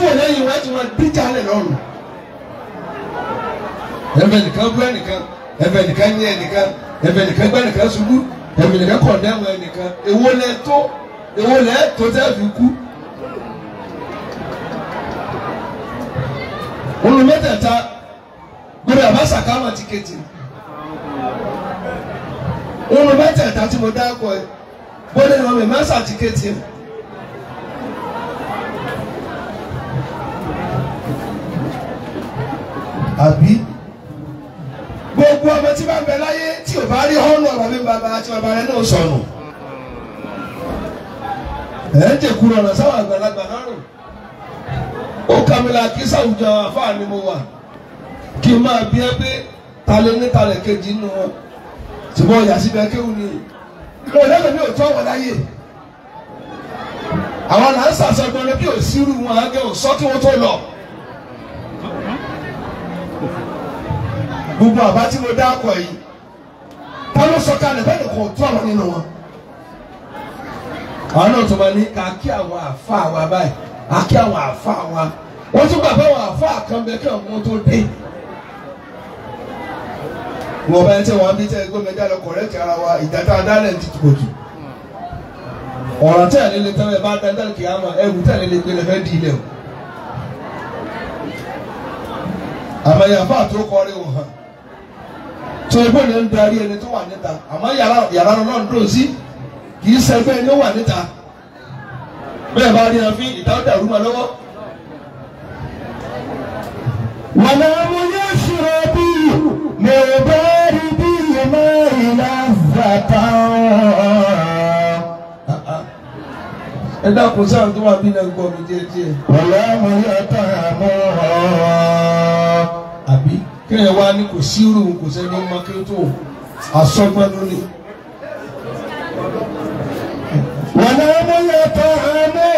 kúrò lẹ́yìn wọn tí wọ́n díjà lẹ̀ lọ́rùn. Ẹ̀fẹ̀ nìkan bú ẹnìkan, ẹ̀fẹ̀ nìkan ní ẹnìkan, ẹ̀fẹ̀ nìkan gbẹ́ nìkan ṣubú, ẹ̀fẹ̀ nìkan kọ̀ndẹ́mù ẹnìkan. Èwo lẹ tó tẹ́ fi kú. Olùmẹ́tẹ̀ẹ̀ta gbọ́dọ̀ àbáṣà káwọn tíkẹ́ẹ̀tì. Olùmẹ́tẹ̀ẹ̀ta tí mo dákọ̀ ẹ̀ gbọ́dọ̀ ìwọ̀n mi máa ṣà tíkẹ́ẹ̀tì. Àbí gbogbo ọmọ tí bá ń bẹ láyé tí ò bá rí ọ̀nà bàbá bàbá àti bàbá rẹ̀ náà sọnù. Ẹ̀ ń jẹ̀kú lọ́nà sáwọn àgbàlagbà lọ́rùn. Ó kàmílà kí sáwùjọ àfáà ni mo wà kí n máa bí ẹ pé talẹ̀ ní talẹ̀ kejì nínú wọn ṣùgbọ́n ìyá síbẹ̀ kéwù ni mo lẹ́nu mi ò tọ́ wọn láyè. Àwọn là ń sàṣọgbọ́n ní bí ò sírù wọn àgẹ́ ò sọ́ kí wọ́n tó lọ. Gbogbo àbá tí mo dákọ̀ yìí ta ló sọ kalẹ̀ bẹ́ẹ̀ ni kò tó àwọn nínú wọn. Àwọn náà tó máa ní ká kí àwọn àfa wa báyìí á kí àwọn àfa wa wọ́n tún gbà pé àwọn àfa kan bẹ kí àwọn tó dé. Wọ́n bá yẹn tẹ́ wọn bí tẹ́ gómìnà jáde kọ̀rẹ́tì ara wa ìjà tá a dálẹ̀ ti tìkò jù. Ọ̀rọ̀ tẹ́ ẹ̀ nílé tẹ́lẹ̀ bá dáadáa kì í àmọ́ ẹrù tẹ́ ẹ̀ nílé gbélé fẹ́ di ilẹ̀ o. Àmọ́ yàrá tó kọrí wọn hàn. Tó ebó ni ń darí ẹni tó wà níta àmọ́ yàrá náà ń dùn sí kì í sẹgbẹ́ ẹni ó wà níta bẹ́ẹ̀ bá rí ẹni ìta ó dàrú ma lọ́wọ́. wàlá mo yẹ ṣòro bí mi ò bá rí bí iná ìlà zàtà. Ẹ dákun sáà tó wà bí náà gbọ́ mi díẹ̀díẹ̀. wàlá mo yẹ tàn mọ́ àbí kéèyàn wá ní kò sí irú kò sẹ́ni ọmọ kí ó tó àsọgbọ́n lónìí. wàlá mo yẹ tàn mọ́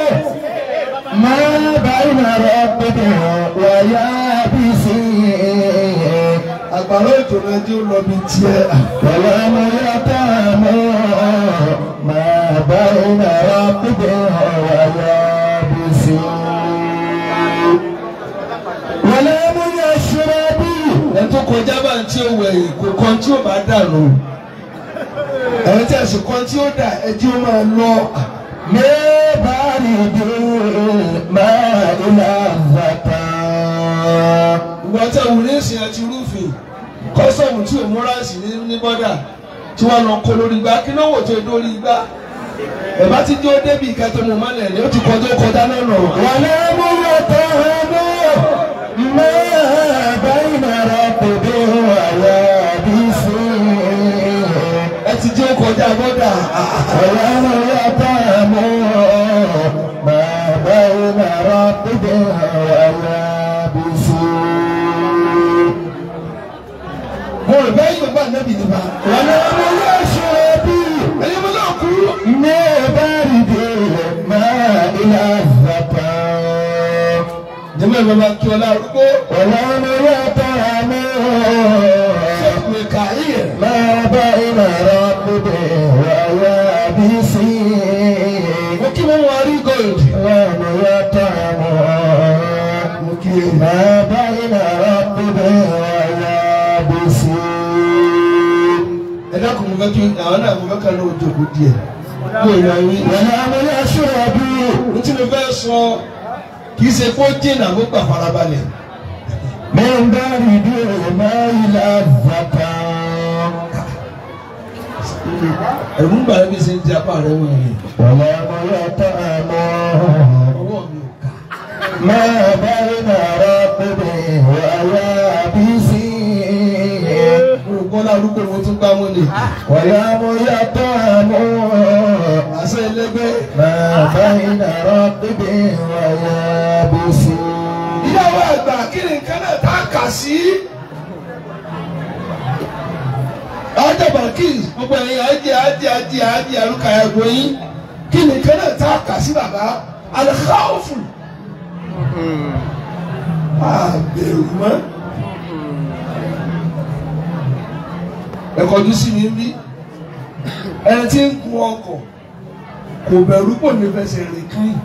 máa bá iná rẹ̀ pẹ̀lú wáyà bí sí. Àgbàrá ètò rẹ̀ tí ó lọ bí tiẹ̀. wàlá mo yẹ tàn mọ́ máa bá iná rẹ̀ pẹ̀lú wáyà bí sí. wàlá mo yẹ ṣòro bí. Ẹ tó kọjá bá ń tí ó wẹ̀ yìí kò kan tí ó bá dànù. Ẹ̀rọ tí ẹ̀sùn kan tí ó dà ẹjí ó máa lọ. Mẹ́bàárì dé máa ilà zàtà. Ìwọ tẹ wù ní ìsìn àti rúfin kọ́sọ̀mù tí ò múránsì ní bọ́dà tí wọ́n lọ kó lórí igbá kí ló wò tó dórí igbá. Ẹ̀bá tí jó débi ìkẹtọ̀ mọ̀ mọ́lẹ̀ ni ó ti kọjá lọ́nà. Wàlẹ́ mú yàtọ̀ ẹ̀mọ́ mẹ́bàárì rẹ̀ pèbè wàyà bí sí. Ẹ ti jó kọjá bọ́dà. Wàlẹ́ mú yàtọ̀ ẹ̀mọ́ mẹ́bàárì rẹ̀ pèbè wàyà bí sí. Mo rò bẹ́ẹ̀ yóò bá nẹ́bì nípa. Wàlẹ́ mú yàtọ̀ bí. Ẹni mo náà kú. Mẹ́bàárì dé máa ilà zàtà. Jẹ́mọ̀ ìbọn máa kí ọ lárúgbó. Wàlẹ́ mú yàtọ̀ ẹ̀mọ́. Ṣé kàáyè? ما بين ربه ويابسه Mo wá rí gold. وما يطعم ما بين ربه ويابسه. Ẹ dákun mo fẹ́ kí àwọn náà mo fẹ́ kàn lóò jókòó díẹ̀. Mo yà wí. ولم يشربوا Ní tí mo fẹ́ sọ kì í ṣe kó jìnnà kó gbà farabalẹ̀. من برد الماء لذة. Ẹ̀rù ń bà ẹ́ bí ṣe ń di apá rẹ̀ wọ̀nyí yìí. ولم يطعم Ọwọ́ mi ò ká. ما بين ربه ويابسه. Mo rò gbọ́dọ̀ arúgbó mo tún gbá mọ́lẹ̀. ولم يطعم Àṣẹ ẹlẹ́gbẹ́. ما بين ربه ويابسه. Ìyàwó àgbà kí ni nǹkan náà tá a kà sí? Ọjọ́bọ̀ kí gbogbo ẹ̀yin ajé àrùkàyà gbòyìn kí ni nǹkan náà tá a kà sí bàbá alkhawfu. Àbẹ̀rù mọ́. Ẹ̀kọ́jú sí mi bí ẹni tí ń gun ọkọ̀ kò bẹ̀rù pò ní fẹsẹ̀ rìn kán.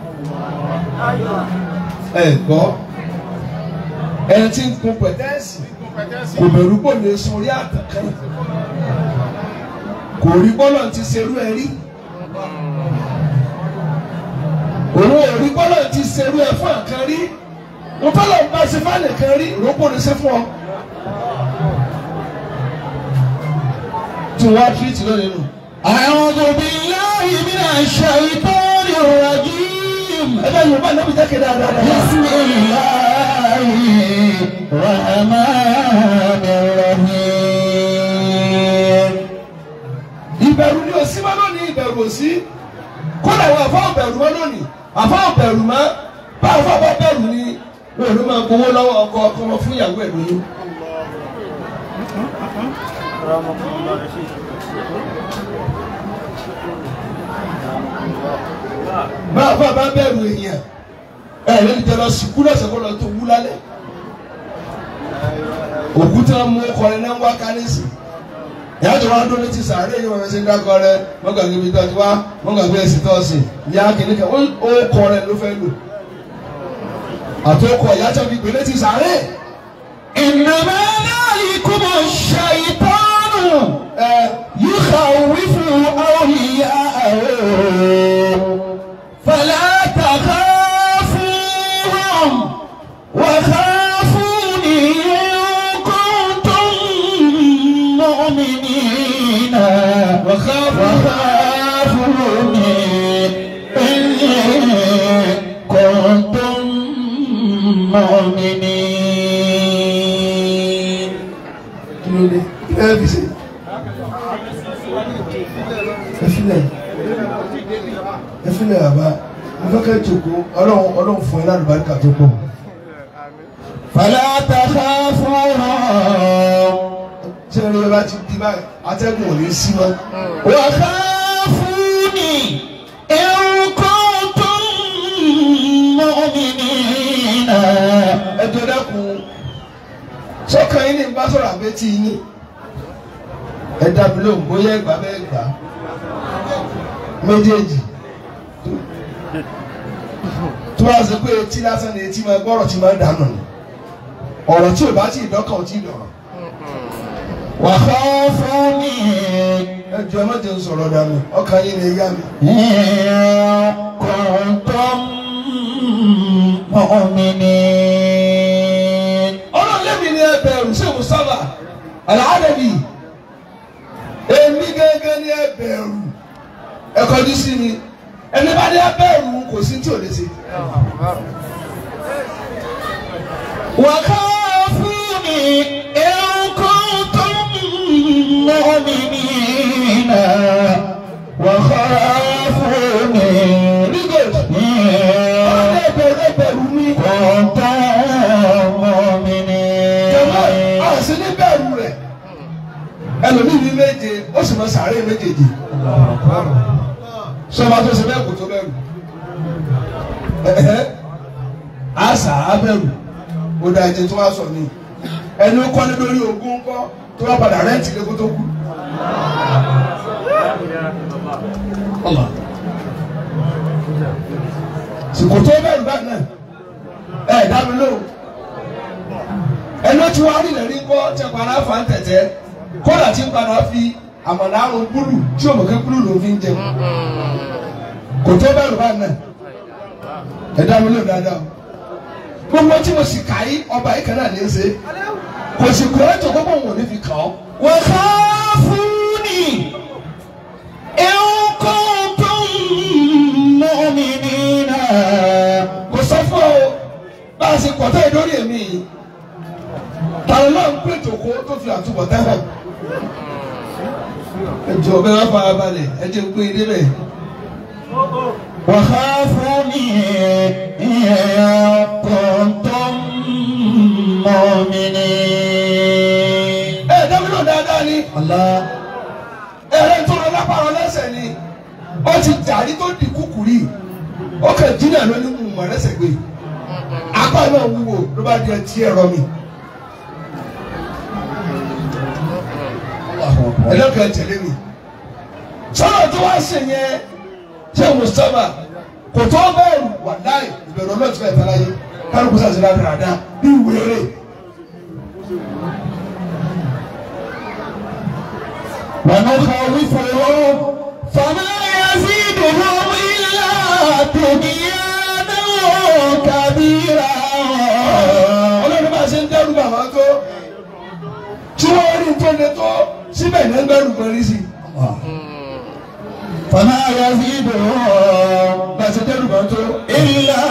gbọ́ ẹni tí ń kun pẹ̀tẹ́ẹ̀sì kò bẹ̀rù kò lè sun orí àtàkàn kò rí bọ́lọ̀ ti ṣerú ẹ rí òun ò rí bọ́lọ̀ ti ṣerú ẹ fún àkàn rí mo bọ́lọ̀ ń bá ṣe fáàlì kan rí ìrókò ní ṣe fún ọ. tí wọ́n á tírìtì lónìí nù. A'udhu billahi minash shaitanir rajim. ẹgbẹ́ yorùbá náà bí jákè dáadáa. Bismillahir rahmanir rahim. ìbẹ̀rù ni òsì máa lónìí ìbẹ̀rù òsì kódà wọ àfáà bẹ̀rù mọ́ lónìí àfáà bẹ̀rù mọ́ bá àfáà bá bẹ̀rù ni lóòrò máa gbowó lọ́wọ́ ọkọ wọn fún ìyàwó ẹ̀ lóyún. bá àfáà bá bẹ̀rù èèyàn lẹ́nu jẹ́ lọ sìnkú lọ́sẹ̀ kó lọ tó wú lálẹ́ òkúta mú ọkọrin náà ń wá kánẹ́sì ìyá tó wá ń dún létí sàárè yìí wọn ṣe ń dákọ rẹ wọn gbàgbé ibi tó ti wá wọn gbàgbé ẹsìn tó ṣe ìyá kìnnìkan ó kọ rẹ ló fẹ́ lò àtòkọ ìyá tó fi gbé létí sàárè. Innama dhalikum ash-shaytanu yukhawwifu awliya'ahu fala takhafuhum wa khafuni in kuntum mu'minina wa khafuni in kuntum mu'minin. ẹfilẹ àbá mo fẹ́ kẹ́ jòkó ọlọ́run fún ẹ lálùbáríkà tó pọ̀. Fala takhafuhum. ṣé ẹni bá ti di báyìí atẹ́gùn ò ní sí mọ́. Wa khafuni in kuntum mu'minina. ẹjọ́ dẹ́kun sọ́kàn yín ní bá sọ̀rọ̀ àbẹ́tí yín ẹ dábìí lóhùn bóyá ẹgbà bẹ́ẹ̀ gbà méjèèjì tó wá sí pé etí lásán ni etí máa gbọ́rọ̀ tí máa dànù ni ọ̀rọ̀ tí ò bá tí ì dọ́kàn ò tí ì dọ̀rọ̀. Wa khafuni ẹjọ́ ẹ má jẹun sọ̀rọ̀ dànù ọkàn yín ni ẹ̀yà mi. in kuntum mu'minin. ọlọ́lẹ́mi ni ẹ bẹ̀rù ṣé mo sábà àlàádẹ́bì èmi gẹ́gẹ́ ni ẹ bẹ̀rù ẹ kọjú sí mi ẹni bá ní ẹ bẹ̀rù kò sí tí ò lè ṣe. Wa khafuni in kuntum mu'minina. Wa khafuni ẹ bẹ̀rù mi. kuntum mu'minin. jọ̀wọ́ àṣì ní bẹ̀rù rẹ̀ ẹlòmíì ní méje ó sì mọ sàárè méjèèjì sọba tó ṣe bẹ́ẹ̀ kò tó bẹ̀rù àṣà abẹ̀rù ó dá ẹjẹ tó wá sọ ní ẹni ó kọ́lé lórí ogún ńkọ́ tó wá padà rẹ́ǹtì lé kó tó kú. sìkò tó bẹ̀rù báyìí náà dá mi lóhùn ẹni ó ti wá rí lẹ́rí ńkọ́ tẹ padà fà ń tẹ̀tẹ̀ kódà tí ń padà fi àmàlà àrùn búlù tí òmùkẹ́ búlù ló fi ń jẹun kò tó bẹ̀rù báyìí náà dá mi lóhùn dáadáa gbogbo tí mo sì kà í ọba yìí kan náà ní í ṣe kò sì kúrò ètò gbogbo òun ò ní fi kàn ọ́. Wa khafuni in kuntum mu'minina. kò sọ fún ọ bá a ṣe kọ̀tà ìdórí èmi yìí tàwọn náà ń pètò kó tó fi àtúbọ̀ tẹ́lẹ̀ ẹjọ́ bẹ́ẹ̀ wá fara balẹ̀ ẹjẹ́ ń gbé e débẹ̀. Wa khafuni in kuntum mu'minin. dábìlì dáadáa ni Allah. ẹ̀rẹ́ tó lọ lápárọ̀ lẹ́sẹ̀ ni ó ti jàrí tó di kúkúrì ó kàn jìnnà lónìí mú mọ̀ lẹ́sẹ̀ gbé apá náà wúwo ló bá di ẹtí ẹ̀rọ mi. ẹlẹ́kọ̀ọ́ tẹ̀lé mi sọ́nà tó wá sí yẹn ṣé Mustapha kò tó bẹ́ẹ̀rù wà láì ìbẹ̀rù ọlọ́ọ̀tún ẹ̀ tẹ́lá yé kálukú sàṣẹ dáadáa bí wéré. ونخوفهم فما يزيدهم إلا طغيانا كبيرا. Ọlọ́run bá ṣe ń dẹ́rù bàbá tó tí wọ́n rí tó lé tó síbẹ̀ ní ẹgbẹ́rún kan rí sí. فما يزيدهم bá ṣe dẹ́rù bàbá tó إلا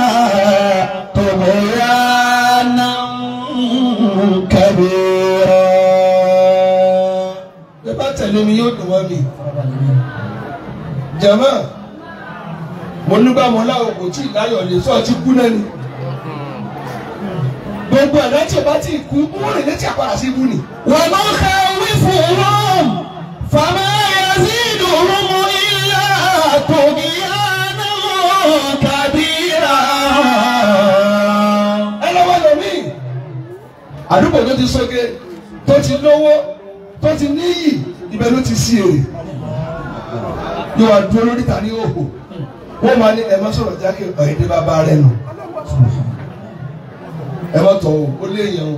طغيانا كبيرا. ẹ bá tẹ̀lé mi yóò dùn mọ́ mi. jàmá mo nígbà mọ́ láwọn kò tí ì láyọ̀ lè sọ ti kú náà ni. gbogbo ẹ̀dá tí o bá ti kú wọ́n rìn létí àpàrà sí ibú ni. ونخوفهم فما يزيدهم إلا طغيانا كبيرا. ẹ lọ́wọ́ lómi àdúgbò tó ti sóge tó ti lówó tó ti níyì ibẹ̀ ló ti sí èrè yóò wá dúró lórí ta ní òhò wọ́n máa ní ẹ má sọ̀rọ̀ jákè ọ̀yẹ́dẹ́ bàbá rẹ̀ nù ẹ má tọ̀ o ó lé èèyàn o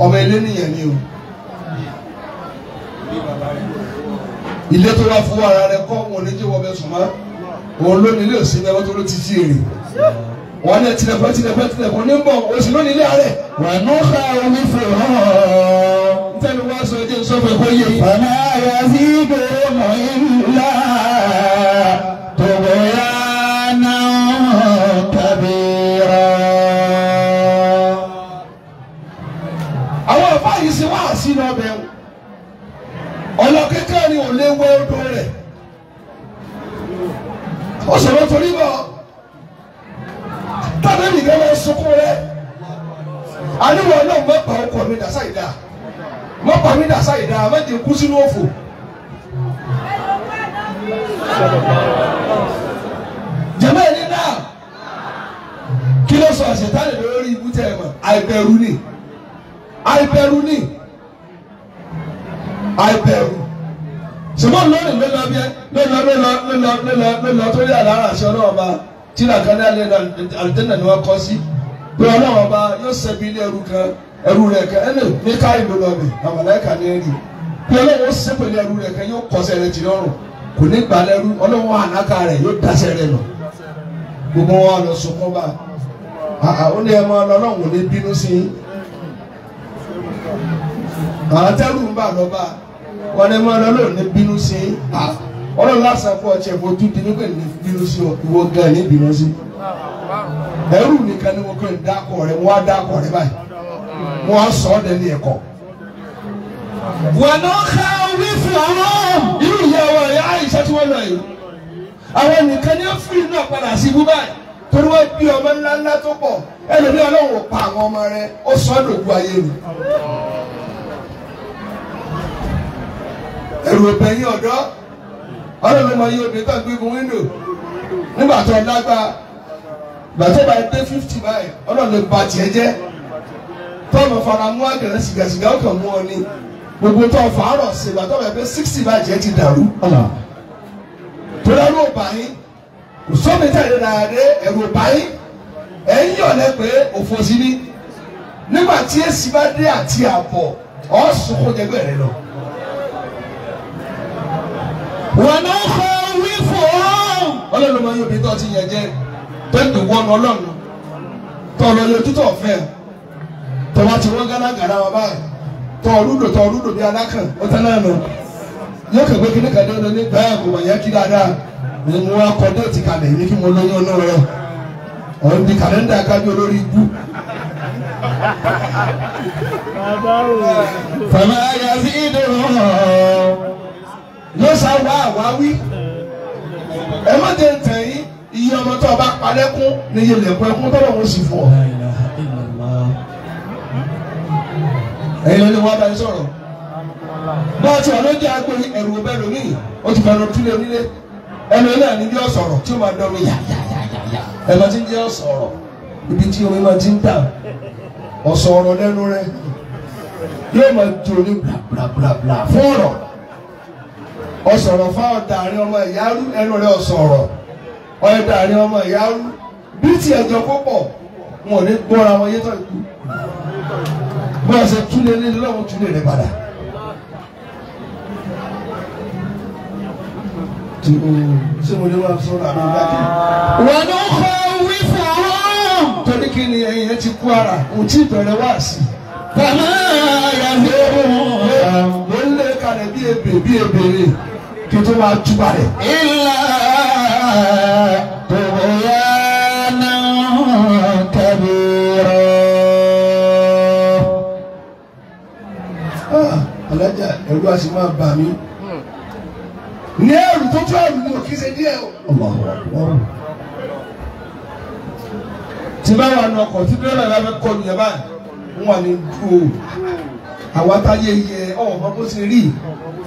ọmọ ilé nìyẹn ni o ilé tó wá fún ara rẹ̀ kọ́ wọn ní jẹ́ wọ́n bẹ sùn mọ́ òun ló nílé òsì ní ẹwọ́n tó ló ti sí èrè wọ́n ní tilẹ̀kùn ní bọ̀ òsì ló nílé àárẹ̀. ونخوفهم ntẹ́ni wá sọ ẹjẹ́ sọ́fẹ̀ kó yé yín. فما يزيدهم إلا طغيانا كبيرا. àwọn àfáà yìí ṣe wá sí náà bẹ́ẹ̀ ọ̀nà kékeré ni ò lè wọ odò rẹ̀ ó sọ̀rọ̀ torí bọ̀ tàbí nìkan máa sunkún rẹ̀ àníwọ̀ náà mọ̀pá ọkọ̀ mi dàsá ìdá mọ̀pá mi dàsá ìdá àmọ́jì kú sínú òfò. jẹ́mọ́ ẹni náà kí ló sọ àṣetánì lórí ibú tẹ̀ ẹ̀ mọ̀ àìbẹ̀rù ni àìbẹ̀rù ni àìbẹ̀rù ṣùgbọ́n lónìí ló lọ tó rí àlàárà àṣẹ ọlọ́wọ́ bá tí làkàndé àlùtẹ́nà ni wọ́n kọ́ sí pé ọlọ́wọ́ bá yóò ṣẹ́bi ilé ẹrú rẹ̀ kan ẹni ní káyì ló lọ bẹ̀ àmàlẹ́kà ní ẹ̀rí pé ọlọ́wọ́ ó ṣẹ́pẹ̀ ilé ẹrú rẹ̀ kan yóò kọ́sẹ̀ rẹ̀ jì lọ́rùn kò ní gbà lẹ́rú ọlọ́wọ́ ànáka rẹ̀ yóò dáṣẹ́ rẹ̀ lọ gbogbo wọn lọ sunkún bá ó ní ẹ máa lọ ọlọ́run ò ní bínú sí àwọn tẹ́rù ń bà lọ́ba wọn ni mo lọ ní bínú sí ọlọ́run lásán fún ọtí ẹ̀fọ́ tó di nígbà ní bínú sí ọ ìwọ gan ní bínú sí ẹrù nìkan ni mo kọ́ ń dákọ̀ rẹ̀ wọ́n á dákọ̀ rẹ̀ báyìí wọ́n á sọ ọ́ dẹ́ni ẹ̀kọ́. ونخوفهم irú ìyá wa ìyá àyíṣẹ́ tí wọ́n lọ yìí àwọn nìkan ní fúlì náà padà sí ibú báyìí torí wọ́n bí ọmọ ńláńlá tó pọ̀ ẹlòmíì ọlọ́run ò pa àwọn ọmọ rẹ̀ ó sọ ọ́ dògbò ayé mi. ẹrù ìbẹ̀yìn ọ̀dọ́ ọlọ́run máa yí obìnrin tó ń gbégun wíńdò nígbà tó lágbá gbàtọ́ bá dé 50 báyìí ọlọ́run lè ba tiẹ̀ jẹ́ tọ́ọ̀mù fara mú àgẹ̀rẹ́ sìgàsìgà ó kàn mú ọ ní gbogbo tó fàárọ̀ sí gbàtọ́ bá dé 60 báyìí jẹ́ ti dàrú tó dárú ọ̀bà yín kò sómi tẹ̀lé dáadé ẹ̀rù ọ̀bà yín ẹ̀ ń yọ̀ lẹ́pẹ́ òfò sí ní nígbà tí èsì bá dé àti àbọ̀ ọ̀sùn kó jẹgbẹ́ rẹ lọ. ونخوفهم ọlọ́run máa ń yọbi tó ti yẹn jẹ́ tó ń dùn wọnú ọlọ́run tó lọ yọ títọ̀ fẹ́ tó wá ti wọ́n gánágàrá wọn báyìí tó ọlúdò bí alákàn ó tẹ́ náà nù yóò kẹ́gbẹ́ kí ní kàdé ọ̀nà ní bẹ́ẹ̀ kò wọ̀nyẹ́ kí dáadáa ni mo wá kọ́ déètì kalẹ̀ ní kí mo lóyún ọ̀nà rẹ ọ̀hún di kàlẹ́ndà kájú olórí ibú. فما يزيدهم yóò sá wá àwáwí ẹ má dé tẹ̀ yín iye ọmọ tó o bá palẹ́kún ní iye lẹ̀kọ́ ẹkún tọ́lọ̀ wọn sì fún ọ. ẹ̀yin ló ní wọ́n bá yín sọ̀rọ̀ bá a ti wà lójú agbo ẹ̀rù ọbẹ̀ lómi ó ti fẹ́ràn túlẹ̀ nílé ẹnu ilé àní bí ọ̀sọ̀rọ̀ tí ó máa dán mi yàyàyàyà ẹ̀ máa ti ń jẹ́ ọ̀sọ̀rọ̀ ibi tí omi máa ti ń dà ọ̀sọ̀rọ̀ lẹ́nu rẹ yóò máa jò ní blablabla fún ọ̀rọ̀ ọ̀sọ̀rọ̀ fáwọn dàrin ọmọ ìyárú ẹnu rẹ ọ̀sọ̀rọ̀ ọ̀yẹ̀ dàrin ọmọ ìyárú bí ti ẹ̀jọ̀ púpọ̀ wọn ò ní gbọ́ra wọn yé tọ́ ikú bí wọ́n ṣe túlé ní lọ́wọ́ túlé rẹ̀ padà. ṣé mo lè wá sọ́ra àbí ìdájọ́. wọ́n ló kọ́ wí fún ọ́n. torí kí ni ẹ̀yin ẹ ti kú ara òun tí ìbẹ̀rẹ̀ wá sí. bàmá yàgbé wọn. mo ń lé kalẹ̀ bí ebèrè kí n tó máa túbà rẹ̀. ilà tòbóyá náà kabira. alájà ẹ̀rù àti máa bà mí. ní ẹ̀rù tó tó ẹ̀rù ni òkè ṣe díẹ̀ o. tí bá wà nù ọkọ̀ tí bẹ́ẹ̀ náà fẹ́ kọ́ nìyẹn báyìí wọ́n wà ní dúró àwa táyé yẹ ọmọ bó ṣe rí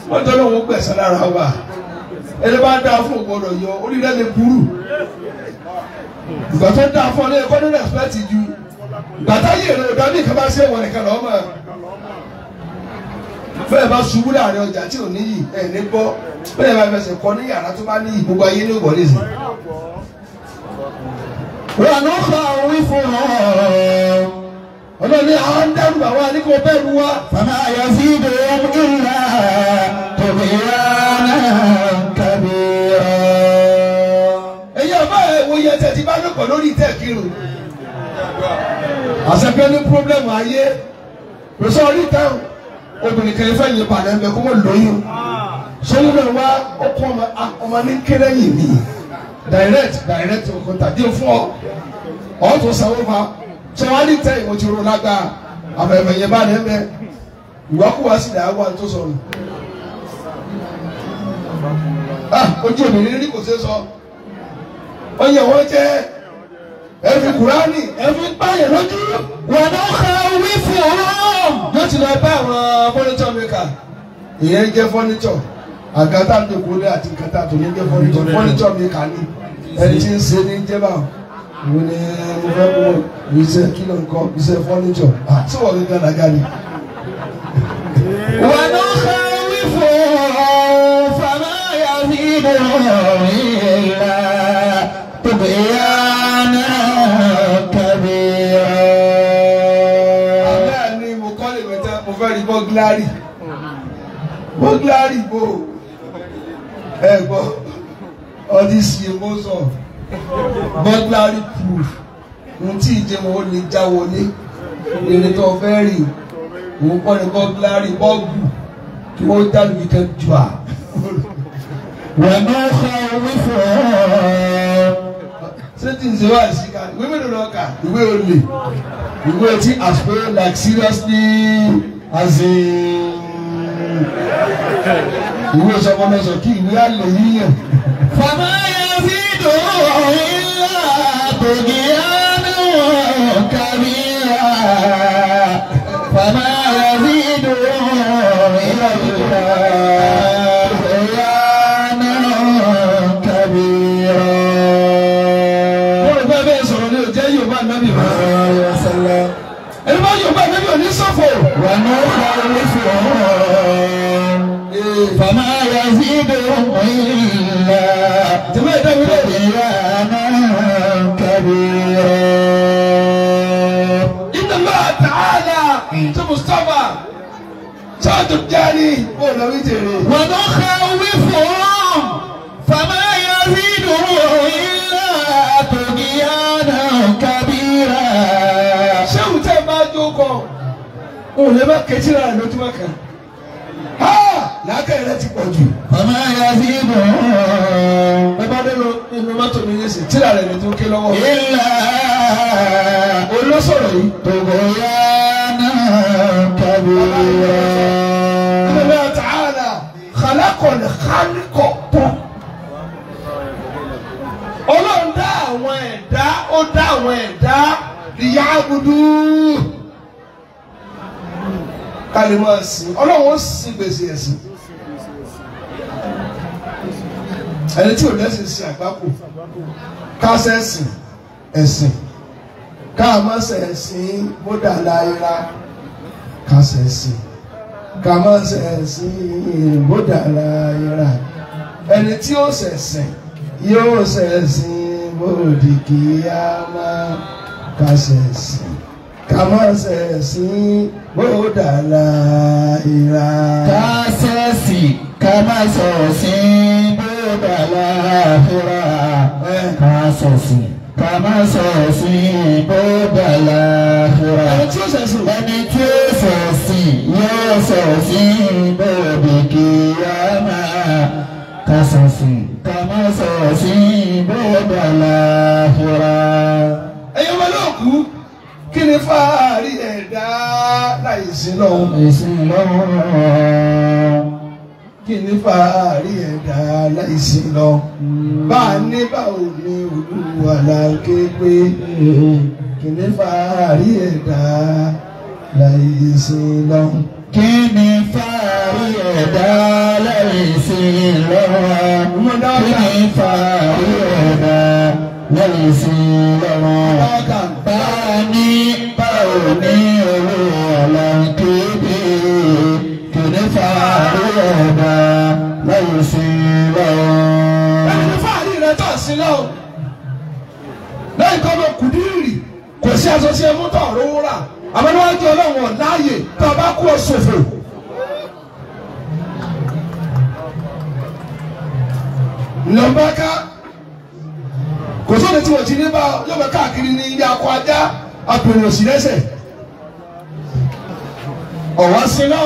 wọ́n tọ́lọ́ wọn gbẹ̀sán lára wa ẹni bá dáa fún ògbọ́dọ̀ yọ orílẹ̀ lè burú ìgbà tó dáa fún ọ lẹ́yìn kọ́ ní rẹ̀spẹ́tì ju ìgbà táyé rẹ̀ ò dání ìkàbá sí ẹ̀wọ̀n nìkan lọ́mọ fẹ́ẹ̀ bá ṣubú láàrin ọjà tí ò níyì ẹ̀ ní gbọ́ bẹ́ẹ̀ bá fẹsẹ̀ kọ́ ní yàrá tó bá níyì gbogbo ayé ní ìwọlé sí. wọ́n ló kọ́ wí fún ọ́n. ọlọ́ni àwọn dẹ́rù àwọn àníkò bẹ́ẹ̀rù wa. fama yaziduhum illa tughyana kabira. èyí ọba ẹ̀wọ̀ yẹn tẹ̀ ti bá lọ́kọ̀ lórí ìtẹ̀ kírun. àṣepẹ́ ní pírọ́blẹ́mù ayé lọ́sọ̀ orí táwọn obìnrin kan fẹ́ yin padà ẹ̀mẹ́ kó wọ́n lóyún. sọ́yìn náà wá ọkọ ọmọ ní kéré yìí mi direct ọkọ̀ tàbí fún ọ ọ̀ tó sanwó fa sọ wá ní tẹ́ ìwọ̀n ti ro lágbá àbẹ̀mẹ̀ yẹn bá rẹ̀ mẹ́ ìwákùwá sí ìdáyà wà tó sọ̀rọ̀. ojú obìnrin ní kò ṣe sọ ọyẹ wọn jẹ ẹfi kùránì ẹfi báyìí lójú. wọn ló kọ́ wí fún ọ́n. yóò ti lọ bá àwọn fọ́nìṣọ̀ mẹ́kà ìyẹn jẹ́ fọ́nìṣọ̀ àgàtà ńdòkúlẹ̀ àti kàtà tó ní jẹ́ fọ́nìṣọ̀ mẹ́kà ní ẹni tí ń ṣe ní jẹ́ báwọn mo ní mo fẹ́ kó iṣẹ́ kí ló ń kọ́ iṣẹ́ fọ́nìṣọ̀ àti wọ́n gẹ́gẹ́ lága ni. wọn ló kọ́ wí fún ọ́n. fama yaziduhum illa tughyanan kabira. àbẹ́ ni mo kọ́ lè mẹ́ta mo fẹ́ rí bọ́gílárì bò ẹ gbọ́ ọdí sí mo sọ bọ́gílárì proof ohun tí ìjẹun ó lè já wọlé èrè tó fẹ́ rí òun kọ́ ni bọ́gílárì bọ́ọ̀gù kí wọ́n dàlú yìí kan jù à. wọn ló kọ́ wí fún ọ́n. ṣé tí n ṣe wá sí ká ìwé mélòó lọ kà ìwé olè ìwé tí àṣpé like seriously as in ìwé sọmọmọsọ kí ìwé àlè yíyàn. fama yaziduhum illa tughyanan kabira. fama yaziduhum illa tughyanan kabira. Yorùbá nábì mọ́. ẹni bá Yorùbá nábì ò ní sọ̀fọ̀. wọn ló kọ́ wí fún ọ́n. fama yaziduhum illa tughyanan kabira. Inna Allah ta'ala tó Mustapha sáàtò jáde bó lọ wí tèrè. wọn ló kọ́ wí fún ọ́n. fama yaziduhum illa tughyanan kabira. ṣéwù tẹ́ bá jókòó òun lè má kẹ́tí rà lójúmọ́ kan. làákàyè rẹ ti pọ̀ jù. fama yaziduhum ẹ bá dé inú mọ́tò mi ní sìn tíra rẹ̀ ní tó ké lọ́wọ́. illa olóṣòro yìí. tughyanan kabira. Inna Allah ta'ala khalaqal khaliqa tó. Ọlọ́run dá àwọn ẹ̀dá ó dá àwọn ẹ̀dá liya'budu. kálí máa sìn Ọlọ́run ó sì gbèsè ẹ̀sìn. ẹni tí ò lẹ́sìn sí àgbákò kásẹ̀sìn ẹ̀sìn káàmásẹ̀sìn bódà láyéra kásẹ̀sìn káàmásẹ̀sìn bódà láyéra ẹni tí ó ṣẹ̀sìn yóò ṣẹ̀sìn bòdì kíyámà kásẹ̀sìn kàmásẹ̀sìn bódà láìra. kásẹ̀sìn kàmásẹ̀sìn bódà láìra. kásẹ̀sìn kàmásẹ̀sìn bódà láìra. ẹni tí ó ṣẹ̀sìn. ẹni tí ó ṣẹ̀sìn yóò ṣẹ̀sìn bódì kíyámà. kásẹ̀sìn kàmásẹ̀sìn bódà láìra. ẹ̀yin ọmọ náà kú kí ni fáàrí ẹ̀dá láìsí lọ́hùn. ìsìn lọ́wọ́. kí ni fáàrí ẹ̀dá láìsí lọ́hùn. bá a ní báwo ni Olúwa là ń ké pé kí ni fáàrí ẹ̀dá láìsí lọ́hùn. kí ni fáàrí ẹ̀dá láìsí lọ́wọ́. kí ni fáàrí ẹ̀dá láìsí lọ́wọ́. bá a ní báwo ni Olúwa là ń ké pé kí ni fáàrí ẹ̀dá láìsí lọ́wọ́. ẹni ní fáàrí rẹ tó sí lọ́hùn. lẹ́yìn tó lọ kùdírì kò sí aṣọ sí ẹmú tó rówó rà àmọ́ níwájú Ọlọ́run láàyè tó a bá kú ọ ṣòfò. nọmba ká kò sóde tí wọ́n ti ní bá yóò bẹ káàkiri ní ilé akọ ajá apèrè òsì lẹ́sẹ̀ ọ̀wá sí náà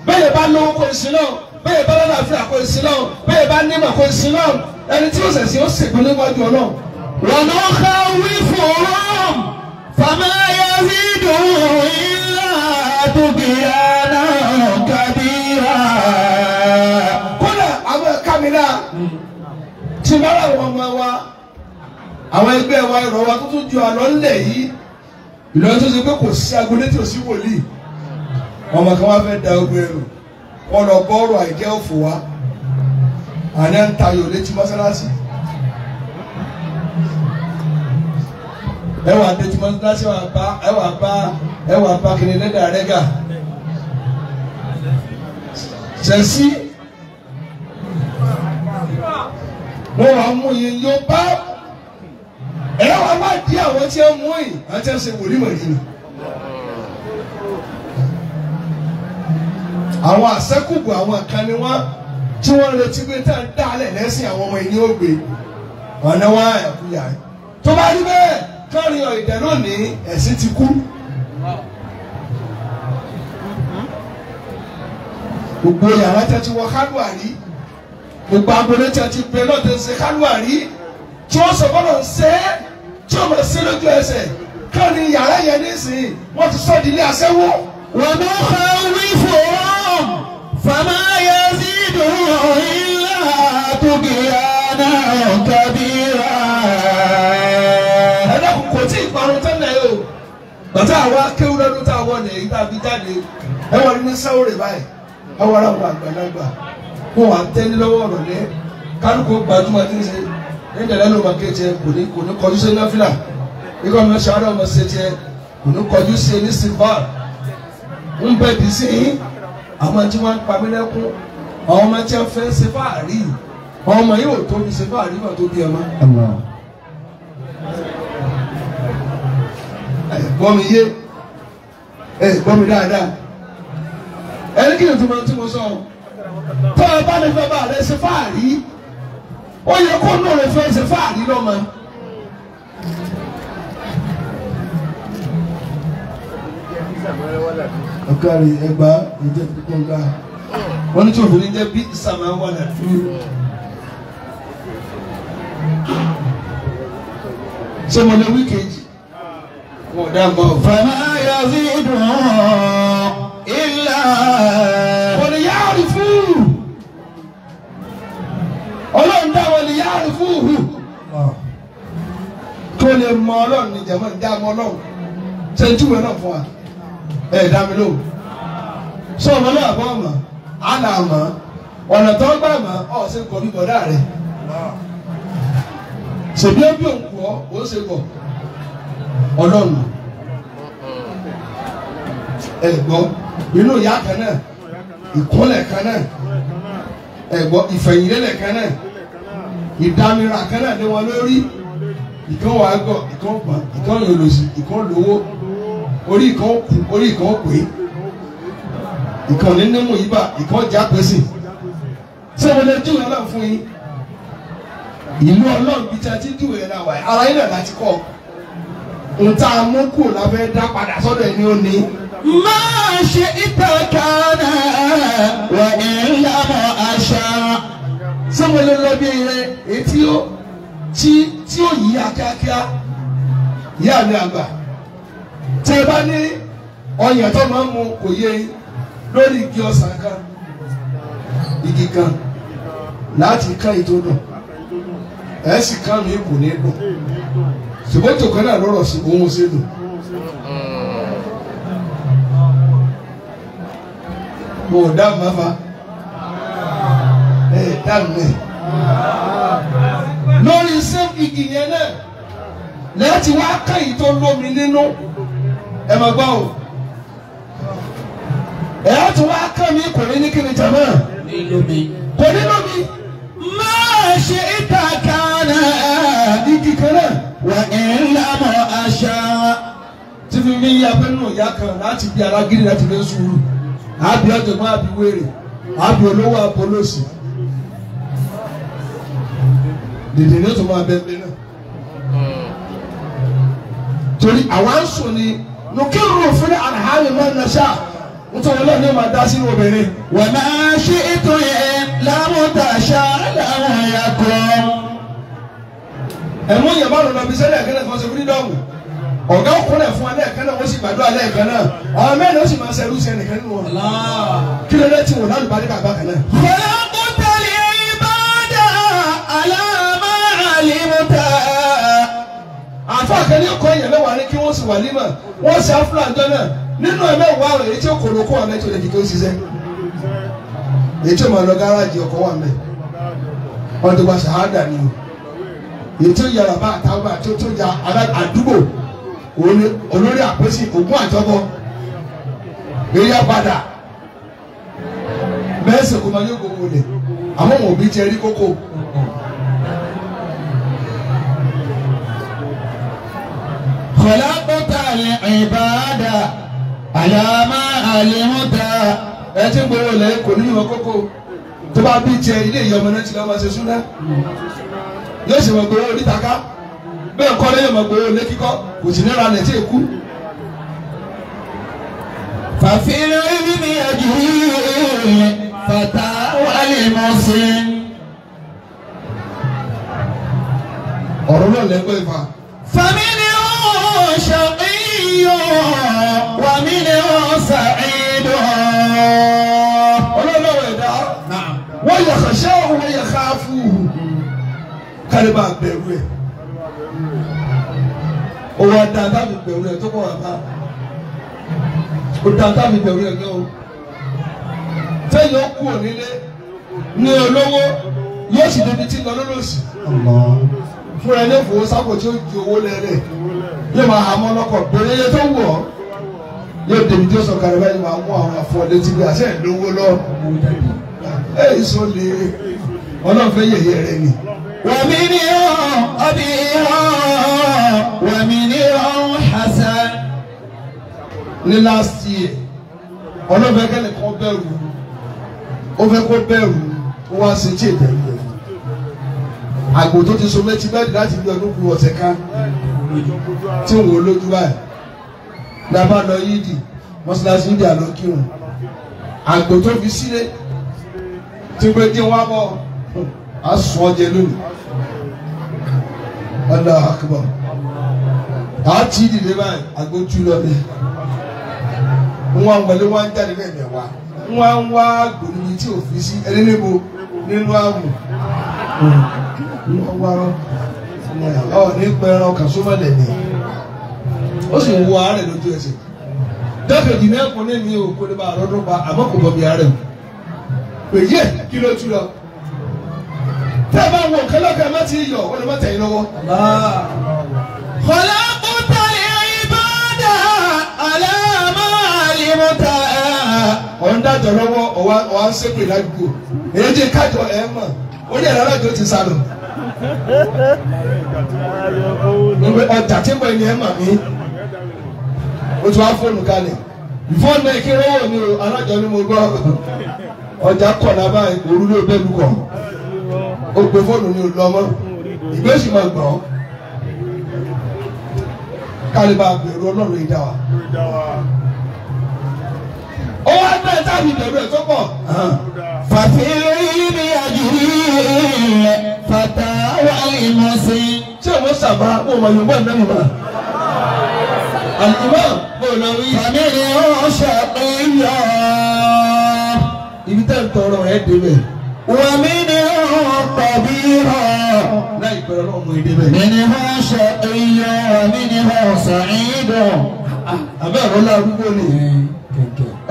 bẹ́ẹ̀ bá lówó kó sí náà bẹ́ẹ̀ bá lọ́nà àfihàn kó sí náà bẹ́ẹ̀ bá nímọ̀ kó sí náà ẹni tí ó sẹ̀sìn ó sèpé níwájú Ọlọ́run. ونخوفهم فما يزيدهم إلا طغيانا كبيرا. kódà àwọn ẹ̀ka mi náà tí bára àwọn ọmọ wa àwọn ẹgbẹ́ wa ìrọ̀ wa tó tún ju àlọ́ ńlẹ̀ yìí ìlọrin tó ṣe pé kò sí agolé tí ò sí wòlíì ọmọ kan wá fẹ́ da ogun ẹrù wọn lọ bọ́ọ̀rọ̀ àìjẹ́ òfò wa àná ń tayò létí mọ́sálásí. ẹwà àdéjì mọ́sálásí ẹwà bá kìnìún lẹ́dà rẹ́gà ṣẹ̀sí wọ́n wàá mú yín yóò bá ẹwà má di àwọn tí ẹ mú yìí àti ẹ ṣe wòlímọ̀lì ni. àwọn àṣẹ́kùbù àwọn kan ni wọ́n tí wọ́n retí pé tá à ń dálẹ̀ lẹ́sìn àwọn ọmọ ìní ògbé ọ̀nà wa ẹ̀kúyà tó bá rí bẹ́ẹ̀ kọ́rin ọ̀ìdẹ̀ lónìí ẹ̀sìn ti kú. gbogbo yàrá tẹ́ ti wọ kálùwà rí gbogbo agbolé tẹ́ ti gbé lọ́tẹ̀ ṣe kálùwà rí tí wọ́n sọ fọ́nà ṣe é tí wọ́n mọ̀ sí lójú ẹsẹ̀ kọ́rin yàrá yẹn nísìnyí wọ́n ti sọ́ di ilé aṣẹ́wó. ونخوفهم فما يزيدهم إلا طغيانا كبيرا. kò tí ì parun tẹ́lẹ̀ o bàtà àwa kéwú lọ́dún tá a wọ̀ ní èyí tá a fi jáde ẹ wọ́n ní sáwọ́rẹ̀ báyìí ẹ wọ́n ra àwọn àgbàlagbà kó wà á tẹ́lẹ̀ lọ́wọ́ ọ̀rọ̀ lẹ́ kálukú gbajúmọ̀ tí ń ṣe ní ìdẹ̀lẹ́ ló máa kéjẹ kò ní kọjú sí náfìlà ikọ̀ mi ṣe àárọ̀ ọmọ ṣe tiẹ̀ kò ní kọjú sí ní sílvà ń bẹ̀ dì sí àwọn tí wọ́n ń pa mí lẹ́kún àwọn ọmọ tí wọ́n fẹ́ ṣe fáàrí àwọn ọmọ yóò tóbi ṣe fáàrí wọn tó bí ọmọ. gbọ́ mi yé gbọ́ mi dáadáa ẹni kí ni tí mo sọ tó o bá ní fẹ́ bá rẹ ṣe fáàrí ó yẹ kó nù rẹ fẹ́ ṣe fáàrí lọ́mọ. ọ̀kárí ẹgbà ìjẹ́ pípọ́n gbà wọ́n ní tí obìnrin jẹ́ bí ìsàmà wà láti. ṣé mo lè wí kejì? wọ́n dá mọ́ ọ. فما يزيدهم إلا wọ́n ní yáàrí fúùrù ọlọ́run dá wọn ní yáàrí fúùrù kó lè mọ ọlọ́run ní jẹ̀mọ́ ìjà mọ́ ọlọ́run ṣe júwèé náà fún wa dá mi lóhùn sọ ọmọ náà bọ́ ọmọ àná àmọ́ ọ̀nà tó ń gbà mọ́ ọ̀ ṣe kọ̀ ní bọ̀dá rẹ̀ ṣèbí ẹbí òǹkù ọ́ ó ṣe kọ̀ ọlọ́run gbọ́ inú ìyá kan náà ìkúnlẹ̀ kan náà gbọ́ ìfẹ̀yìnlélẹ̀ kan náà ìdámira kan náà lé wọn lórí ìkan wà á gọ̀ ìkan gbọ̀n ìkan yòlòsì ìkan lówó orí ìkan kù orí ìkan pè ìkan ní nímú yìí bá ìkan já pèsè ṣé mo lè júwèé Ọlọ́run fún yín ìlú Ọlọ́run bíi tí a ti júwèé náà wáyé ara yín náà láti kọ́ nta mú kù lábẹ́ dá padà sọ́dọ̀ ẹni ó ní. máa ṣe ìtàkànà wà ní ìlànà àṣà. ṣé mo lè lọ bí ire etí ó tí ó yí akíákíá ìyá mi àgbà tí ẹ bá ní ọyàn tó máa ń mu kò yé lórí igi ọsàn kan igi kan láti kán ìtòdò ẹ sì kán mi kò ní dùn ṣùgbọ́n tó kan náà lọ́rọ̀ sí ohun ṣe dùn. mo dá màmá dá mi lórí sẹ́ẹ̀kì igi yẹn náà láti wá káyìí tó lómi nínú ẹ máa gbọ́ o ẹ á tún wá ká mi kò ní kíni jàmá kò ní lómi máa ṣe ìtàkànà igi kan náà wà ní ìlànà àṣà. tí fi mi yá pé nù ìyá kan láti bí alágídí láti lé sùúrù àbí ọ̀jọ̀gbọ́n àbí wèrè àbí olówó àpolósì dèdè ní o tó máa bẹ bẹ náà torí àwa ń sùn ní nùkírù fún àhàmì máa ń nàṣà nítorí Ọlọ́run ní máa dá sínú obìnrin. wà máa ṣe ètò yẹn lámúdàṣà láwọn ẹ̀kọ́. ẹ̀mú yẹn bá lọ́nà bí sẹ́lẹ̀ kẹ́lẹ́ kan ṣe fúrídọ́ọ̀mù ọ̀gá òkúnlẹ̀ fún alẹ́ kan náà wọ́n sì gbàdúrà alẹ́ kan náà àwọn mẹ́rin ó sì máa ṣerú sí ẹnìkan nínú wọn. kí ló dé tí wọn lálùbá ní kàgbá kan náà. fọlákùtàlì ìbàdà aláàmà àlìmùtà. àfa àkànní ọkọ yẹn mẹ́wàá ní kí wọ́n sì wà límà wọ́n ṣe afúlàjọ náà nínú ẹ̀mẹ́wàá rẹ̀ èyí tí ó kòló kó wà mẹ́tò lè fi tó ṣiṣẹ́ èyí tí ó máa lọ gáràjì ọkọ̀ wà mẹ́ wọ́n ti wá ṣàhádà ni o èyí tí ó yára bá àtàwọn àti tó ya àdúgbò olórí àpèsè ògùn àjọbọ èyí àpadà bẹ́ẹ̀ sì kò máa yóò gbogbo lẹ̀ àmọ́ wọn ò bí tiẹ̀ rí kókó. fọlákùtàlì ìbàdà aláàmà àlìmùtà. ẹ ti ń gbowó lẹ kò ní ìwọ̀n kókó tó bá bí tiẹ̀ ilé ìyá ọmọ náà ti lọ́wọ́ ṣe súná yóò ṣe mọ̀ gbowó onítàká bẹ́ẹ̀ kọ́ lẹ́yìn mọ̀ gbowó lé kíkọ́ kò sì níra lẹ̀ tí ì kú. fàfihàn ibi mi àjùyí fàtà wàlẹ̀ mọ̀sìn. ọ̀rọ̀ náà lẹ́gbẹ́ ìfà. fàmílì ó ṣàkíyọ̀ wàmílì ó sàìdọ̀. ọlọ́lọ́wọ̀ ẹ̀dá wọ́n yẹ kàṣẹ́ òun wọ́n yẹ káfù kárí bá bẹ̀rù ẹ̀ òwò ọ̀dà tábì bẹ̀rù ẹ̀ tó kọ̀ wá bá ọ̀dà tábì bẹ̀rù ẹ̀ gan o tẹ́yìn ó kú onílé ní olówó yóò sì débi tí ń lọ lọ́lọ́sì fúnra ẹni fowó sápò tí ó ju owó lẹ́rẹ̀ yóò máa hàmọ́ lọ́kọ̀ bẹ̀rẹ̀ iye tó wù ọ́ yóò débi tí ó sọ kárí báyìí máa mú àwọn afọ létí bí àṣẹ ìlówó lọ ẹ̀ ìsọ lè ọlọ́fẹ́ yẹ̀yẹ́ rẹ ni. ومنهم أبيها ومنهم حسن. ní last year ọlọ́fẹ́ kẹ́lẹ̀ kan bẹ̀rù ó fẹ́ kó bẹ̀rù ó wá sí tí èdè yìí àgbò tó ti so méjì bẹ́ẹ̀ láti bí ọdún kù ọ̀sẹ̀ kan tí òun ò lójú báyìí dábàá lọ yídì mọ́ṣáláṣí yídì àlọ́ kírun àgbò tó fi sílé tí pé dín wá bọ̀ á sùn ọjẹ lónìí Allahu Akbar àá tí ìdílé báyìí àgbò tú lọ ní wọn wọlé wọn jáde bẹ́ẹ̀ bẹ́ẹ̀ wá wọn wá gbòmìnì tí ò fi sí ẹni níbo nínú àmù wọn wá ọ ní pẹran ọkàn sómọlẹ ni ó sì wọ àárẹ̀ lójú ẹsẹ̀ dákẹ́jì náà kún ní mi ò kó lè bá àrọ́dún pa àmọ́ kò bọ̀ bí àárẹ̀ o pè yé kí ló tú lọ tẹ́ ẹ bá wọ kẹlẹ́kẹ́ má ti yọ ó lè má tẹ̀yìn lọ́wọ́. خلقت العباد على ما علمت. ọ̀n dájọ́ lọ́wọ́ ọ̀wá ń ṣépè lágbo èyí jẹ́ kájọ ẹ̀ mọ̀ ó ní ẹ̀rọ alájọ ti sá lọ. ọjà tí mo ní ẹ̀ mà mí o tún wá fóònù kalẹ̀ fóònù náà kí ló wọ̀ ní o alájọ ni mo gbọ́ ọjà kọ̀ náà báyìí òru ló bẹ́ẹ̀ lukọ̀ o gbé fóònù ní olùlọ́mọ́ ìgbésí máa gbọ́ kálíbà bẹ̀rù ọlọ́run ìdá wa. ó wá bẹ́ẹ̀ táàbì bẹ̀rù ẹ̀ tó pọ̀. fàfihàn mi àjùrí fàtà wà ìmọ̀ sí. ṣé o mọ̀ sábà mo mọ̀ yorùbá náà mi mà. àlùmọ́ mo lọ rí. fàmílì ó ṣàpéyọ. ibi tẹ́ ń tọrọ ẹ̀ débẹ̀. wàmí ni ó tọ̀bí hàn. láì pẹ̀lú ọmọ èdè bẹ̀. منها شقي ومنها سعيد. àbẹ́ ọ̀rọ̀ lárúgbó ni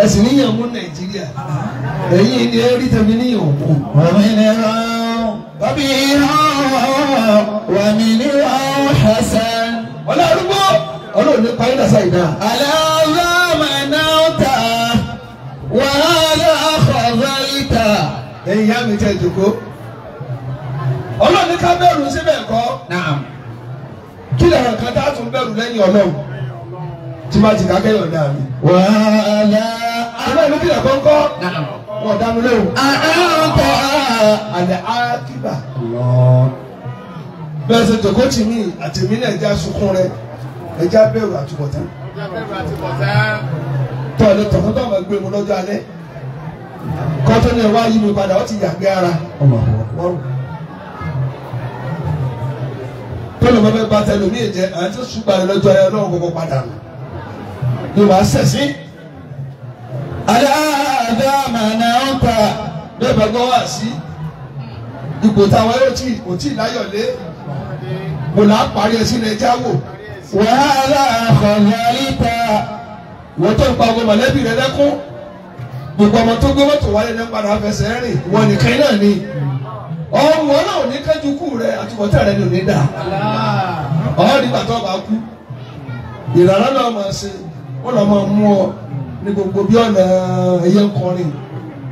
ẹ̀sìn níyàn mú Nàìjíríà ẹ̀yìn ni ẹ rí tẹ̀mí níyàn mú. ومنها قبيحة ومنها حسن. ọlọ́rúgbó ọlọ́run ní pàyínà sáìdá. على ذا منوت وهذا خذلت. ẹ̀yin yá mi tẹ́ ìdòkó ọlọ́run ní ká bẹ̀rù síbẹ̀ kọ́. نعم. kí lè hàn kan tá a tún bẹ̀rù lẹ́yìn ọlọ́run tí máa ti kákẹ́ yọ̀ǹda mi. وهذا. àbẹ́ mi kílẹ̀ kọ́ńkọ́. نعم. wọ́n dá mi lóhùn. أنت. àlẹ́ ákíbà. bẹ́ẹ̀ ṣe tòkó tì mí àti mí náà ẹja sunkún rẹ ẹja bẹ̀rù àtúbọ̀tán. tọ́lẹ̀ tọ̀tọ̀ tó máa gbé mu lọ́jọ́ alẹ́ kọ́tọ́ ní ẹ̀wá yí mi padà ó ti yàgbé ara. tọ́lẹ̀ mọ́ bẹ́ẹ̀ bá tẹ̀lé mi jẹ́ àti ṣùgbọ́n ẹ̀ lọ́jọ́ ẹ̀ lọ́wọ́ kọ́kọ́ padà ni màá sẹ̀sí. aláàdá màná ń pa. bẹ́ẹ̀ bá gbọ́ wá sí ipò táwọn yóò kò tí ì láyọ̀lé mo là á parí ẹ sílẹ̀ ẹja wò. wàhálà àkọ̀yàríta. wọ́n tó ń pa ọmọ mọ̀lẹ́bí rẹ lẹ́kún gbogbo ọmọ tó gbé mọ́tò wálé ní padà fẹsẹ̀ rìn wọ́n nìkan náà ni ọmọ náà ò ní kájú kú rẹ àtúbọ̀tán rẹ ni ò ní dà ọ̀ nígbà tó bá kú ìrànlọ́ náà máa ṣe wọ́n lọ́ máa mú ọ ní gbogbo bí ọ̀nà ẹyẹ ń kọrin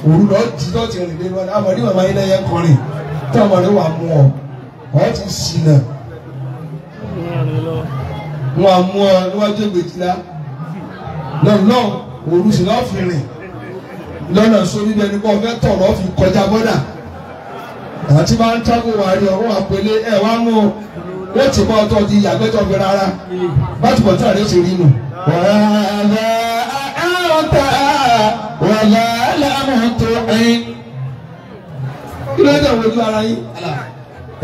òru lọ́ọ́ jí lọ́ọ́ ti rìn lé wọn àmọ́ ní màmá yín náà ẹyẹ ń kọrin tí ọmọ rẹ wà mú ọ ọ̀ ti ṣìnà wọn à mú ọ níwájú ìgbèjìlá lọ́nà òru sì lọ́ọ́ fi rìn lọ́nà sórí bẹ́ẹ̀ ni kò fẹ́ tọ̀ lọ́ọ́ fi kọjá bọ́dà àti máa ń tágò wà rí ọwọ́ àpèlé ẹ̀ wá mú o wọ́n ti bọ́ ọtọ́ di ìyàgbẹ́jọ́ fi rárá báti bọ̀ tí àrẹ ṣe rí nù. wàhálà àkàtà wàhálà lámùtò ẹ̀yìn. kí ló dé àwọn ojú ara yín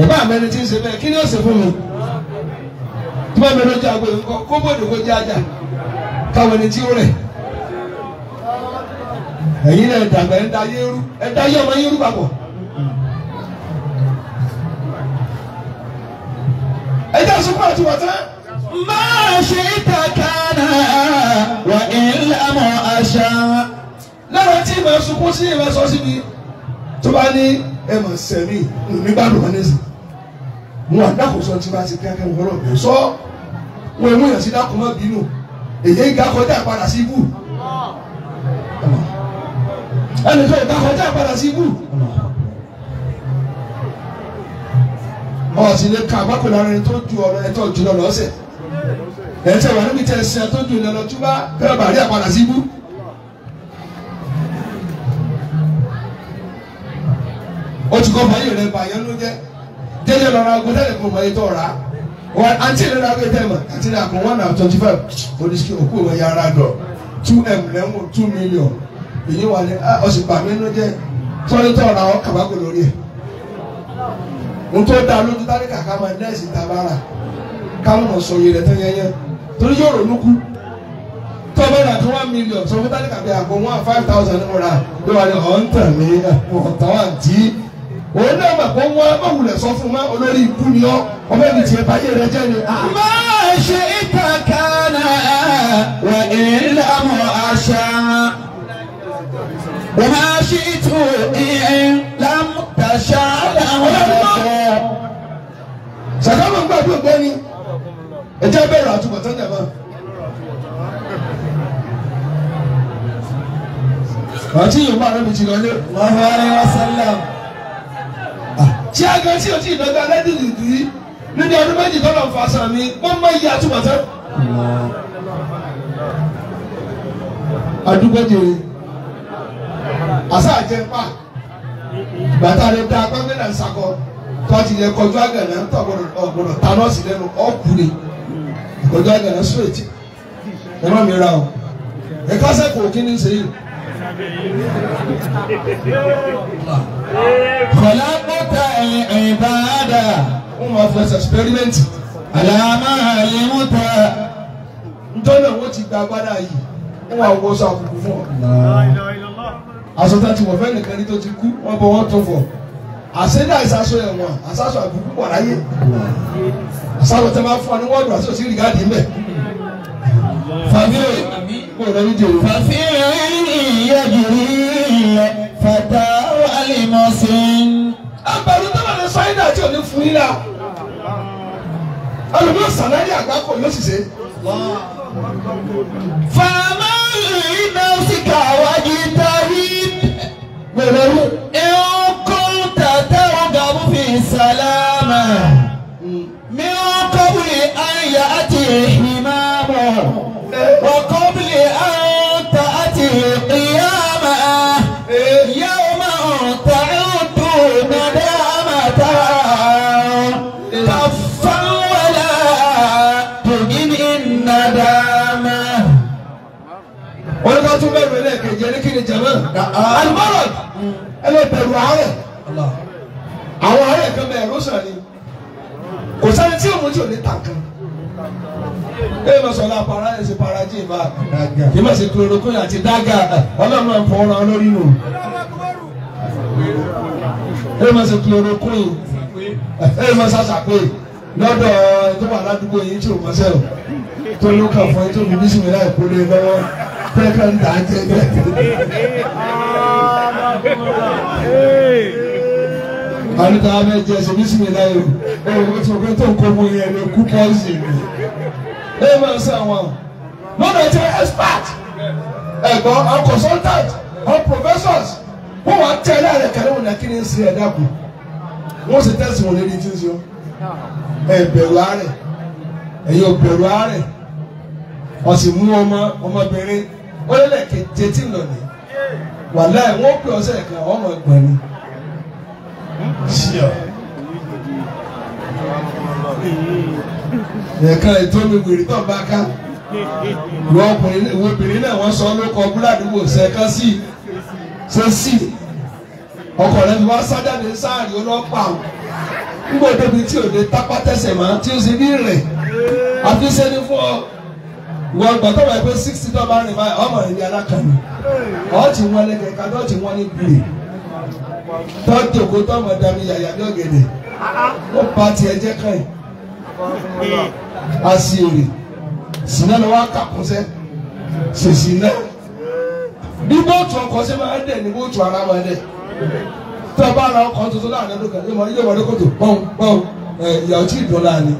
ẹ̀bá àmẹ́ni tí ń ṣe bẹ́ẹ̀ kí ni ó ṣe fún mi tí wọ́n mẹ́rin ojú àgbẹ̀ nǹkan kó bòdò kó jẹ́ ajá káwọn ẹni tí ó rẹ̀ ẹ̀yin náà dàgbà ẹ̀dá yẹ́rú ẹ̀dá yẹ́ ọmọ yẹ́rú papọ̀. ẹ̀dá sọ́kọ́ àti wọ̀tá. máa ṣe ìtàkànà wà ìlàmọ̀ àṣà. lára tí ìmọ̀ sunkún sí ìmọ̀ sọ síbi tó bá ní ẹ̀mọ̀ sẹ̀mí nígbàdùn wọn nísì wọn àdàkóso tí bá ti kẹ́kẹ́ wọn lọ bẹ̀ sọ wọn èmú yàn sí dákúmọ́ bínú èyí ń ga kọjá ìpadà sí ibù ẹnì kan ìga kọjá ìpadà sí ibù ọ̀sìn lè ka àgbákò lára ẹni tó ju ọ̀rọ̀ ẹ̀tọ́ jùlọ lọ́sẹ̀ ẹ̀tẹ̀ wà níbi tẹ̀ ẹ̀sìn tó ju ìlànà túbá bẹ́ẹ̀ bá rí àpadà sí ibù. ó ti kọ́ fàyè rẹ̀ bàyẹ̀ ló jẹ́ jẹ́jẹ́ lọ́ra agbótẹ́lẹ̀ kò mọ̀ ètò ọ̀rá wọn àǹtí ìlera agbótẹ́lẹ̀ mọ̀ àti ìlera kan 125 oníṣẹ́ òkú ìwọ̀n yàrá dọ̀ 2M lẹ́wọ̀n 2 million èyí wà ní ọ̀sìn pàmí ló jẹ́ tọ́lítọ́ ọ̀rá ọ̀ kàbákò lórí ẹ̀ n tó dáa lójú tálíkà ká máa nẹ́ẹ̀sì tabara káwọn mọ̀ sọ yẹrẹ tán yẹnyẹn torí yóò ronú kú tó bá rà tó 1 million sọ fún tálíkà bí àpò 5,000 ní mo rà ló wà ní ọ̀ǹtàn mi ọ̀tàn wà tí òun náà mà kó wọ́n má wulẹ̀ sọ fún ma olórí ikú ni ọ́ ọmọ ẹni tiẹ̀ báyé rẹ jẹ́ ni. máa ṣe ìtàkànà wà ìlàmọ̀ àṣà. وما شئت إن لم تشاء لم. sàkámọ̀ gbàdúrà gbẹ́ni ẹ̀jẹ̀ bẹ̀rẹ̀ àtúbọ̀tán jàmbá. àti yorùbá rẹ̀ mi ti lọ lé. Allahu alayhi wa sallam. tí a gan tí o ti dọ́gba lẹ́dìdì níbi ọdún méjì tọ́lọ̀ ń fa sàn mi wọ́n mọ iye àtúbọ̀tán. àdúgbò jèrè àṣà àjẹpà bàtà rẹ dá gbẹgbẹdà nsàkọ tọ́tì yẹ kọjú àgànà ọ̀gbọ̀dọ̀ tanọ́ọ̀sì lẹ́nu ọ̀kùnrin kọjú àgànà straight ẹ má mi ra o ẹ kásẹ̀ kò kí ni ṣe yìí. kọlákùtà ìbáàdà wọ́n máa fẹ́ experiment àlàmà àlèmúta nítorí náà wọ́n ti gba agbádá yìí wọ́n wá wọ́sọ àbùkù fún ọ. àsọtá tí wọ́n fẹ́ nìkan ní tó ti kú wọ́n bọ̀ wọ́n tó fọ̀ àṣẹdá ìsásọ ẹ̀wọ̀n àsásọ àbùkù pọ̀ láyé àsásọ tẹ máa fún ọ ní wọ́ọ̀dù àti òsì rìgáàdì mẹ́. fàfíì kò lẹ́nu jèrò. fàfíì yẹ́jìrì fàtà wàlímọ̀sìn. àbẹ̀rù tó wà ní sáyidà tí ò ní fún yín náà olùdó sàlárì àgbákò yóò sì ṣe. fàmà ìnáwó wájú tàbí gbẹ̀rẹ̀rú. ẹ̀kọ́ tàtà ọ̀gàmù fi sàlámà mi ò kọ́bùlì àyà àti ìhìmámọ̀ wọ́kọ́bùlì àyà àti ìyàmà yàwó máa tàcùtù nàdàmàtà kàfà wàlà tùgìn ìnàdàmà. wọ́n ká tún bẹ̀rù ẹlẹ́ẹ̀kejì ẹni kí ni jẹ̀mọ́. alùpàrọ̀ ẹ lè bẹ̀rù àárẹ̀. àwọn àárẹ̀ kan bẹ̀rù sàn ni kò sáré tí òun tí ò ní tàkan. ẹ máa sọ la para ẹ ṣe para jí ìbá kì í máa ṣe chloroquine àti dága ọlọ́run máa ń fọ ọ́nà lórí nù. ẹ máa ṣe chloroquine ẹ máa ṣàṣàpè lọ́dọ̀ ìjọba aládùúgbò yìí tí ò mọ̀ sẹ́wọ̀ tó ló kàn fún ẹ tó fi bísí láì kó lé lọ́wọ́ pẹ́ẹ́kẹ́ ń tà á jẹ́ bẹ́ẹ̀. àníta abẹ́ jẹ́ ṣe bísí láì o ẹ̀ tó kẹ́ tó ń kó mu yẹn ló kú pọ́ìsì ni. ẹ máa ń sọ àwọn lọ́dọ̀ ẹ̀ tí wọ́n expert ẹ̀gbọ́n àwọn consultant àwọn professors wọ́n wá tẹ́ ẹ láàrẹ̀ kẹ́lẹ́ wọn kí ni ń ṣe ẹ̀dá kù wọ́n sì tẹ̀sí wọn lérí tí ń ṣe ẹ̀ bẹ̀rù àárẹ̀ ẹ̀yin ò bẹ̀rù àárẹ̀ ọ̀sìn mú ọmọbìnrin ó lélẹ̀ kété tí ń lọ ní wàláì wọ́n pè ọ̀sẹ̀ kan ọmọ ẹgbọ̀n ni. ẹ̀ka ètò mi wèrè tó bá ká ìwọ ọkùnrin ìwọ obìnrin náà wọ́n sọ lóko búládùúgbò ṣẹ́ká sí ṣe sí ọkọ̀ rẹ̀ fi wá sájáde sáàrì ọlọ́pàá nígbà débi tí òde tápá tẹsẹ̀ máa tí ó ṣe bí rẹ̀ àfi sẹ́ni fún ọ ìwọ gbọ́dọ̀ wà pé 60 tó bá rìn báyìí ọmọ rẹ̀ ní alákànnì ọ̀ ti wọ́n lẹ́kẹ̀ẹ́ ká tó ti wọ́n ní bìrì tọ́jú òkú tó ọmọ dami yàyà bí ọ̀gẹ̀dẹ̀ ó pa tiẹ̀ jẹ́ káyìn a sì rè sinna lọ wá kàkúnṣẹ́ sèṣì náà bí bóòtù ọkọ̀ ṣe máa ń dẹ̀ ní bóòtù ara máa dẹ̀ tó o bá ra ọkọ̀ tuntun láàrin ọdún kan yóò wọlé kòtò pọ́n ìyàwó tí ì dùn láàrin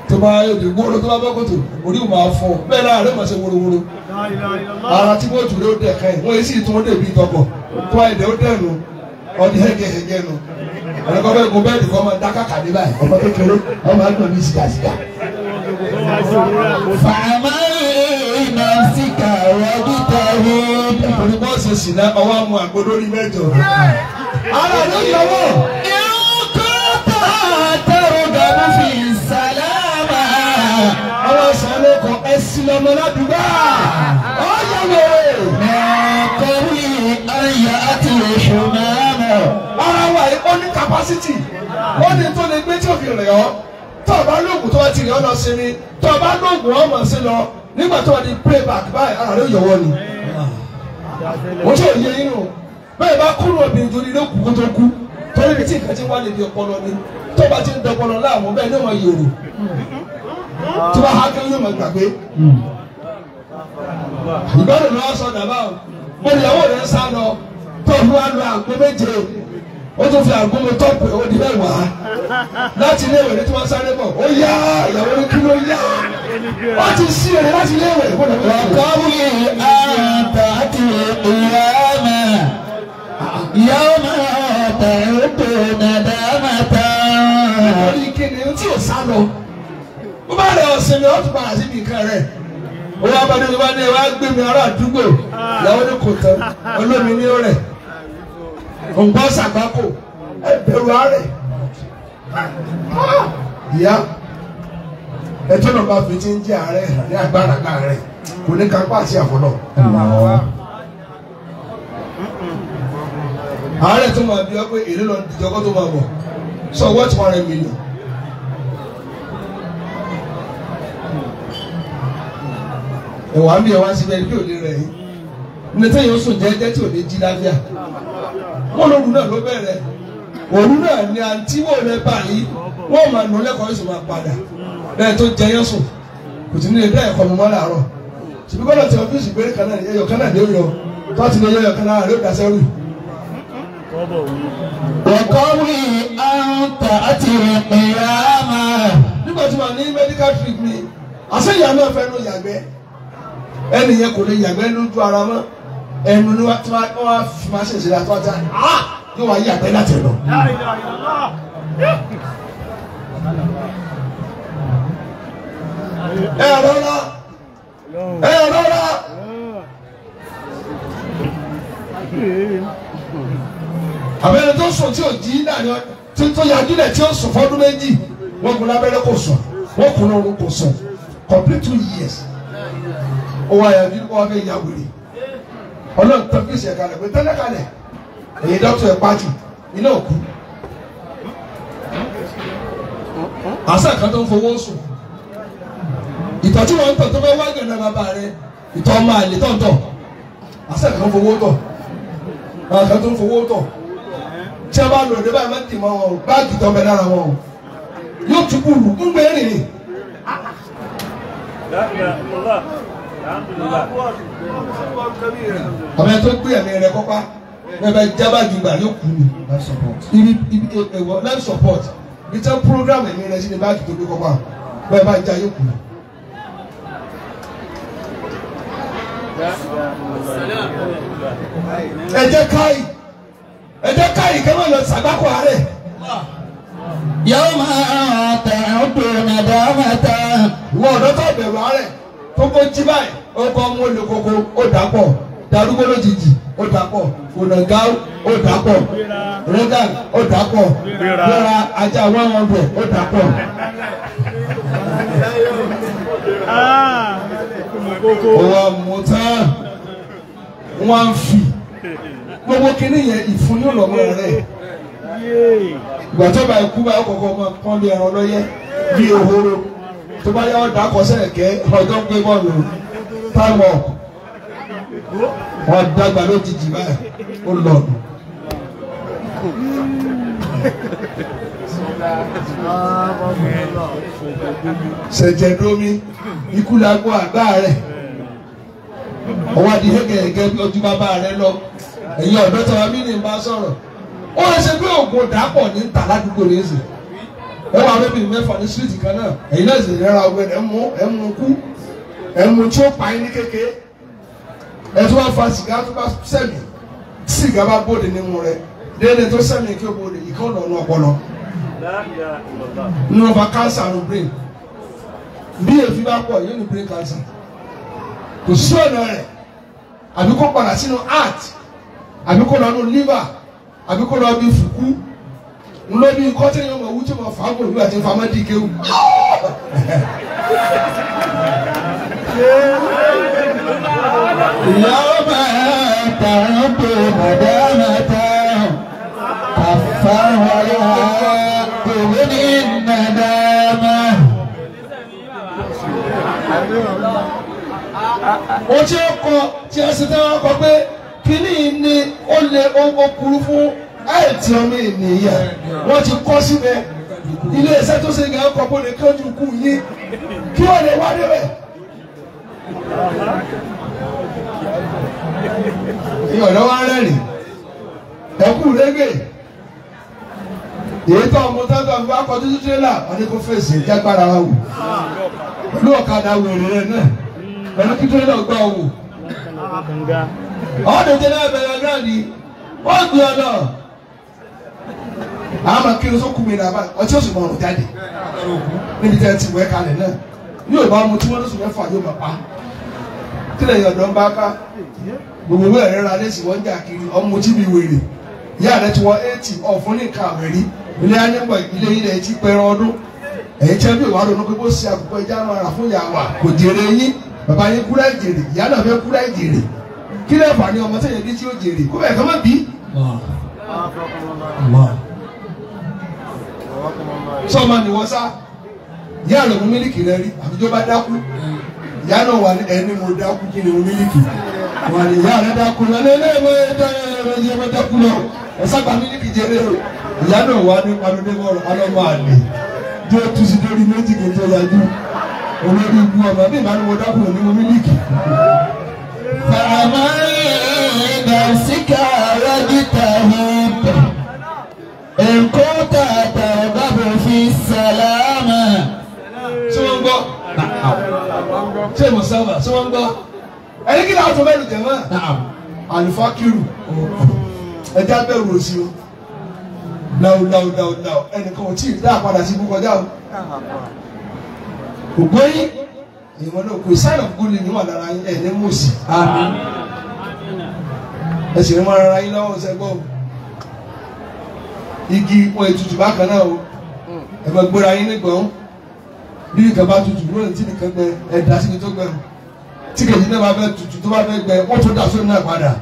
tó bá yóò di gbóró tó bá bọ́ kòtò orí ò máa fọ́ bẹ́ẹ̀ náà rẹ̀ máa ṣe wórówóró ara tí bóòtù rẹ̀ ó dẹ̀ ká yìí wọ́n yìí sì tún ó dẹ̀ bí tọkọ̀ tó àìdẹ̀ ó dẹ̀ nù ọdí hẹ́gẹ́hẹ́gẹ́ nù ẹ̀rọ bẹ́ẹ̀ gun bẹ́ẹ̀ nìkan máa dá kàkà ní báyìí ọmọ kékeré ọmọ àgbọn ní sìgásìgá. fàmà ìnáwó wájú tàbí nítorí bọ́ọ̀ ṣe sì ná ọwọ́ mu àgbo lórí mẹ́jọ. ara ló yọ wọ́. àwọn ìsàlẹ̀ kan ẹ̀sìn lọ́mọ ládùúgbà. ọ̀yẹ̀wò. kọ̀wé ayé àti ìṣúná-mọ̀. ara wa yìí ó ní capacity ó ní tó lè gbé tí ò fi rìn ọ́ tó o bá lóògùn tó o ti rìn ọ́ lọ sí ni tó o bá lóògùn ọ́ mọ̀ sí lọ nígbà tó o di pray back báyìí ara rẹ̀ yọ̀wọ́ ni. mo ṣe òye yín nù bẹ́ẹ̀ bá kúrò obìnrin torí ló kú kó tó kú torí ibi tí nǹkan ti wá lè di ọpọlọ ni tó bá ti ń dọpọlọ láàmú bẹ́ẹ̀ ní ọmọ yòrò tó bá hákẹ́ yóò mọ̀ gbàgbé. ìgbọ́dọ̀ lọ́wọ́ sọ dàbà mo ìyàwó rẹ̀ ń sá lọ tó fi wá lọ àgbo méje ó tún fi àgbo mi tọ́pù ó di mẹ́wàá láti ilé ìwé ní tí wọ́n sáré bọ̀ ó yá ìyàwó ní kí ló yá wọ́n ti sí èrè láti ilé ìwé. wàkọ́wé àtà àti ìyáàmà yàwó máa tẹ̀rù tó nàdá sá lọ ó bá rẹ̀ ọ̀sìn mi ó tún padà síbi nǹkan rẹ̀ ó wá bá dé wá ní wá gbé mi ará àdúgbò ìyàwó ní kò tán olómi ní rẹ̀ òǹgbọ́n sàgbákò ẹ̀bẹ̀rù àárẹ̀ ìyá ẹjọ́ náà bá fi ti ń jẹ́ àárẹ̀ ní agbára rẹ̀ kò ní kápá àti àfọlọ́ àárẹ̀ tó máa bí ọ pé èrè lọ dìjọ́kọ́ tó máa bọ̀ so what 100 million. ẹ̀wà ń bí ẹ̀wà síbẹ̀ bí ò lè rẹ̀ yín ní tẹ́yìn oṣù jẹ́jẹ́ tí ò ní jí lábíà wọ́n lóru náà ló bẹ̀rẹ̀ òru náà ni àǹtí wò lẹ́ báyìí wọ́n máa nù lẹ́kọ̀ọ́ yóò sì máa padà bẹ́ẹ̀ tó jẹ yẹn sùn kò tí ní ilé ẹ̀kọ́ mi mọ́ láàárọ̀ ṣùgbọ́n bọ́lá tí ọ́fíìsì gbé kan náà ẹyọ kan náà lé yọ tó ti lè yọ ẹyọ kan náà ló dá sẹ́rù. وقوي أنت أتي القيامة. nígbà tí wọ́n ní medical trip mi àṣeyàn náà fẹ́ ló yàgbẹ́ ẹnì yẹn kò lè yàgbẹ́ lójú ara mọ́ ẹnu ni wọ́n fi máa ṣe ìṣẹ̀lẹ̀ àti ọjà yóò wá yàgbẹ́ láti ẹ̀ lọ. ẹ rọra àbẹ̀rẹ̀ tó sùn tí ò jí náà ni tó yàjú lẹ̀ tí ó sùn fọ́dún méjì wọ́n kun lábẹ́rẹ́ kò sùn wọ́n kun lóorun kò sùn complete 2 years ó wá yàjú ó wá fẹ́ yà wèrè ọlọ́run tó fi ṣe kalẹ̀ pé tẹ́lẹ̀ kalẹ̀ èyí dọ́kítọ̀ ẹ̀ pàjù iná òkú àṣà kan tó ń fowó sùn ìtọ̀ tí wọ́n ń tọ̀ tó fẹ́ wá gànà bàbá rẹ̀ ìtọ̀ ọmọ àlè tọ̀ntọ̀ àṣà kan fowó tọ̀ àwọn kan tó ń fowó tọ̀ tí a bá lò dé báyìí máa ń tì mọ́ wọn o báàgì tó ń bẹ lára wọn o yóò tún kú lù ń gbé rìn ni. àbẹ tó gbé ẹ̀mí rẹ̀ kọ́pá bẹ́ẹ̀ jábàgì gbà yóò kú ni life support bí tẹ́ program ẹ̀mí rẹ̀ sí ni báàgì tó gbé kọ́pá bẹ́ẹ̀ bá já yóò kú ni. ẹ jẹ́ káyì kẹ́mọ́ lọ sàgbákò àárẹ̀. يوم تعد ندامة. ìwọ ọ̀dọ́ tó bẹ̀rù àárẹ̀ tó kó jí báyìí ó kọ́ mú olùkókó ó dàpọ̀ darúgbó lójijì ó dàpọ̀ ònàgá ó dàpọ̀ rẹ́gàn ó dàpọ̀ gbéra ajá 100 ó dàpọ̀. òwò àmọ̀tán wọ́n fi gbogbo kìíní yẹn ìfúnni ọlọmọ rẹ ìgbà tó bá ikú bá ọkọ̀ ọmọ kan lé ẹran lọ́yẹ́ bí ehoro tó bá yá ọ̀dà kọsẹ̀ kẹ́ ọjọ́ ń gbé bọ́ọ̀lù táìmù wọn dàgbà lójijì báyìí ó lọ. ṣẹ̀jẹ̀ domi ikú la gbọ́ àgbá rẹ̀ ọwọ́ adi hẹ́gẹ̀ẹ́gẹ́ bí ojú bàbá rẹ̀ lọ ẹ̀yin ọ̀dọ́ tó wá mí ní bá sọ̀rọ̀ ó lè ṣe pé oògùn dàpọ̀ ní ta ládùúgbò rẹ̀ ṣe ẹ wà lóbi mẹ́fà ní síríìtì kan náà ẹ̀yin náà sì rẹ́ra ọgbẹ́ ẹ̀ mú kú ẹ̀ mú tí ó pa yín ní kéke ẹ̀ tó bá fa sìgá tó bá sẹ́mi sìgá bá bóde nímú rẹ̀ déédéé tó sẹ́mi kí ó bóde ìkọ́ lọ́nà ọpọlọ nínú ọba cancer no brain bí èéfín bá pọ̀ yóò ní brain cancer kò sí ọ̀nà rẹ̀ àbí kó padà sínú heart àbí kó lọ nínú liver àbí kó lọ bí fùkú ńlọ bí nǹkan tí yóò mọ̀ wú tí mo fà á gbòòrò àti nfàmọ́ dìkewu. ìyàwó máa tàwọn pé mọ̀dámátá kàfà wọlé òwe ní nàdámá. o tí ó kọ tí a sì tẹ́wọ́ kọ pé kínní ni ó lè owó kuru fún àìtí ọmọ ènìyàn wọ́n ti kọ́ síbẹ̀ ilé iṣẹ́ tó ṣe gẹ̀ ọkọ̀ bó lè kánjú kú yín kí wọ́n lè wá débẹ̀. ìyá ọ̀dọ́ wa rẹ́rìn ẹ̀kú rẹ́gbẹ̀ èyí tó ọmọ tó ń bá wá kọjú sí tírélà wọn ni kò fèsì jágbára wa wò pẹ̀lú ọ̀kadà wèrè rẹ̀ náà pẹ̀lú kí tírélà gbá wò. ọ̀dọ̀ jẹ́ náà bẹ̀rẹ̀ náà ni wọ́n gbé ọ̀dọ̀ àmà kí ló sọ kú mi nàbà ọtí ó sì mọ ọ̀rọ̀ jáde níbi tẹ́ ẹ ti wẹ́ kalẹ̀ náà yóò bá mu tí wọ́n lóṣù mẹ́fà yóò máa pa kílẹ̀ yọ̀dọ̀ ń bá ká gbogbo owó ẹ̀rẹ́ ra lẹ́sìn wọ́n jà kiri ọmọ tí mi wèrè ìyá rẹ̀ ti wọ 80 ọ̀fun ní nǹkan àwẹ̀rí ilé ayégbọ̀ ilé ilẹ̀ ti pẹ̀rọ ọdún ẹ̀yìn tí wọ́n bí ìwà ronú pé bó ṣe àkùkọ ẹja máa rà fún ìyá wa kò jèrè yín bàbá yín kúrẹ́ ìjèrè ìyá náà fẹ́ kúrẹ́ ìjèrè kí lè fà ní ọmọ tẹ̀yẹ bí tí ó jèrè kó bẹ́ẹ̀ kọ́ mọ́ bí. sọ́ọ̀mà ni wọ́n sá ìyá rẹ̀ mú mílíkì rẹ̀ rí àbíjọ́ bá dákú ìyá náà wà ní ẹni mo dákú kí ni mo mílíkì wà ní ìyá rẹ̀ dákú lọ ní ẹlẹ́ẹ̀mọ́ dákú lọ ẹ̀sàgbà mílíkì jẹrẹ o ìyá náà wà ní panudé bọ́ọ̀lù alọ́mọ àlè tí ó tu sí lórí méjì kò tó yájú olórí ibu ọmọ bí ìbánu mo dákú ní mo mílíkì. fàmà ìdásíkà rájìtà hìbà ẹ̀ńkọ́tà tàbí fi sàlámà. ṣé wọ́n gbọ́? ṣé mo sábà ṣé wọ́n gbọ́? ẹni kí láti bẹ̀rù jẹ̀mọ́ àlùfákìrù ẹja bẹ̀rù òsì o láwùláwùláwùláwù ẹnìkan ò tí ì dá padà sí ibú kọjá o ògbóyin ìwọ náà kò sign of good ni wà lára yín ẹ̀ ní mòsì ẹ sì ní wọn rárá yín lọ́wọ́ ṣẹgbọ́ igi wọn ètùtù bákan náà o ẹ máa gbéra yín nígbọ̀n bí nìkan bá tutù lónìí tí nìkan gbẹ ẹ dá síbi tó gbẹ tí kejì náà bá fẹ́ tutù tó bá fẹ́ gbẹ wọ́n tó dà sórí náà padà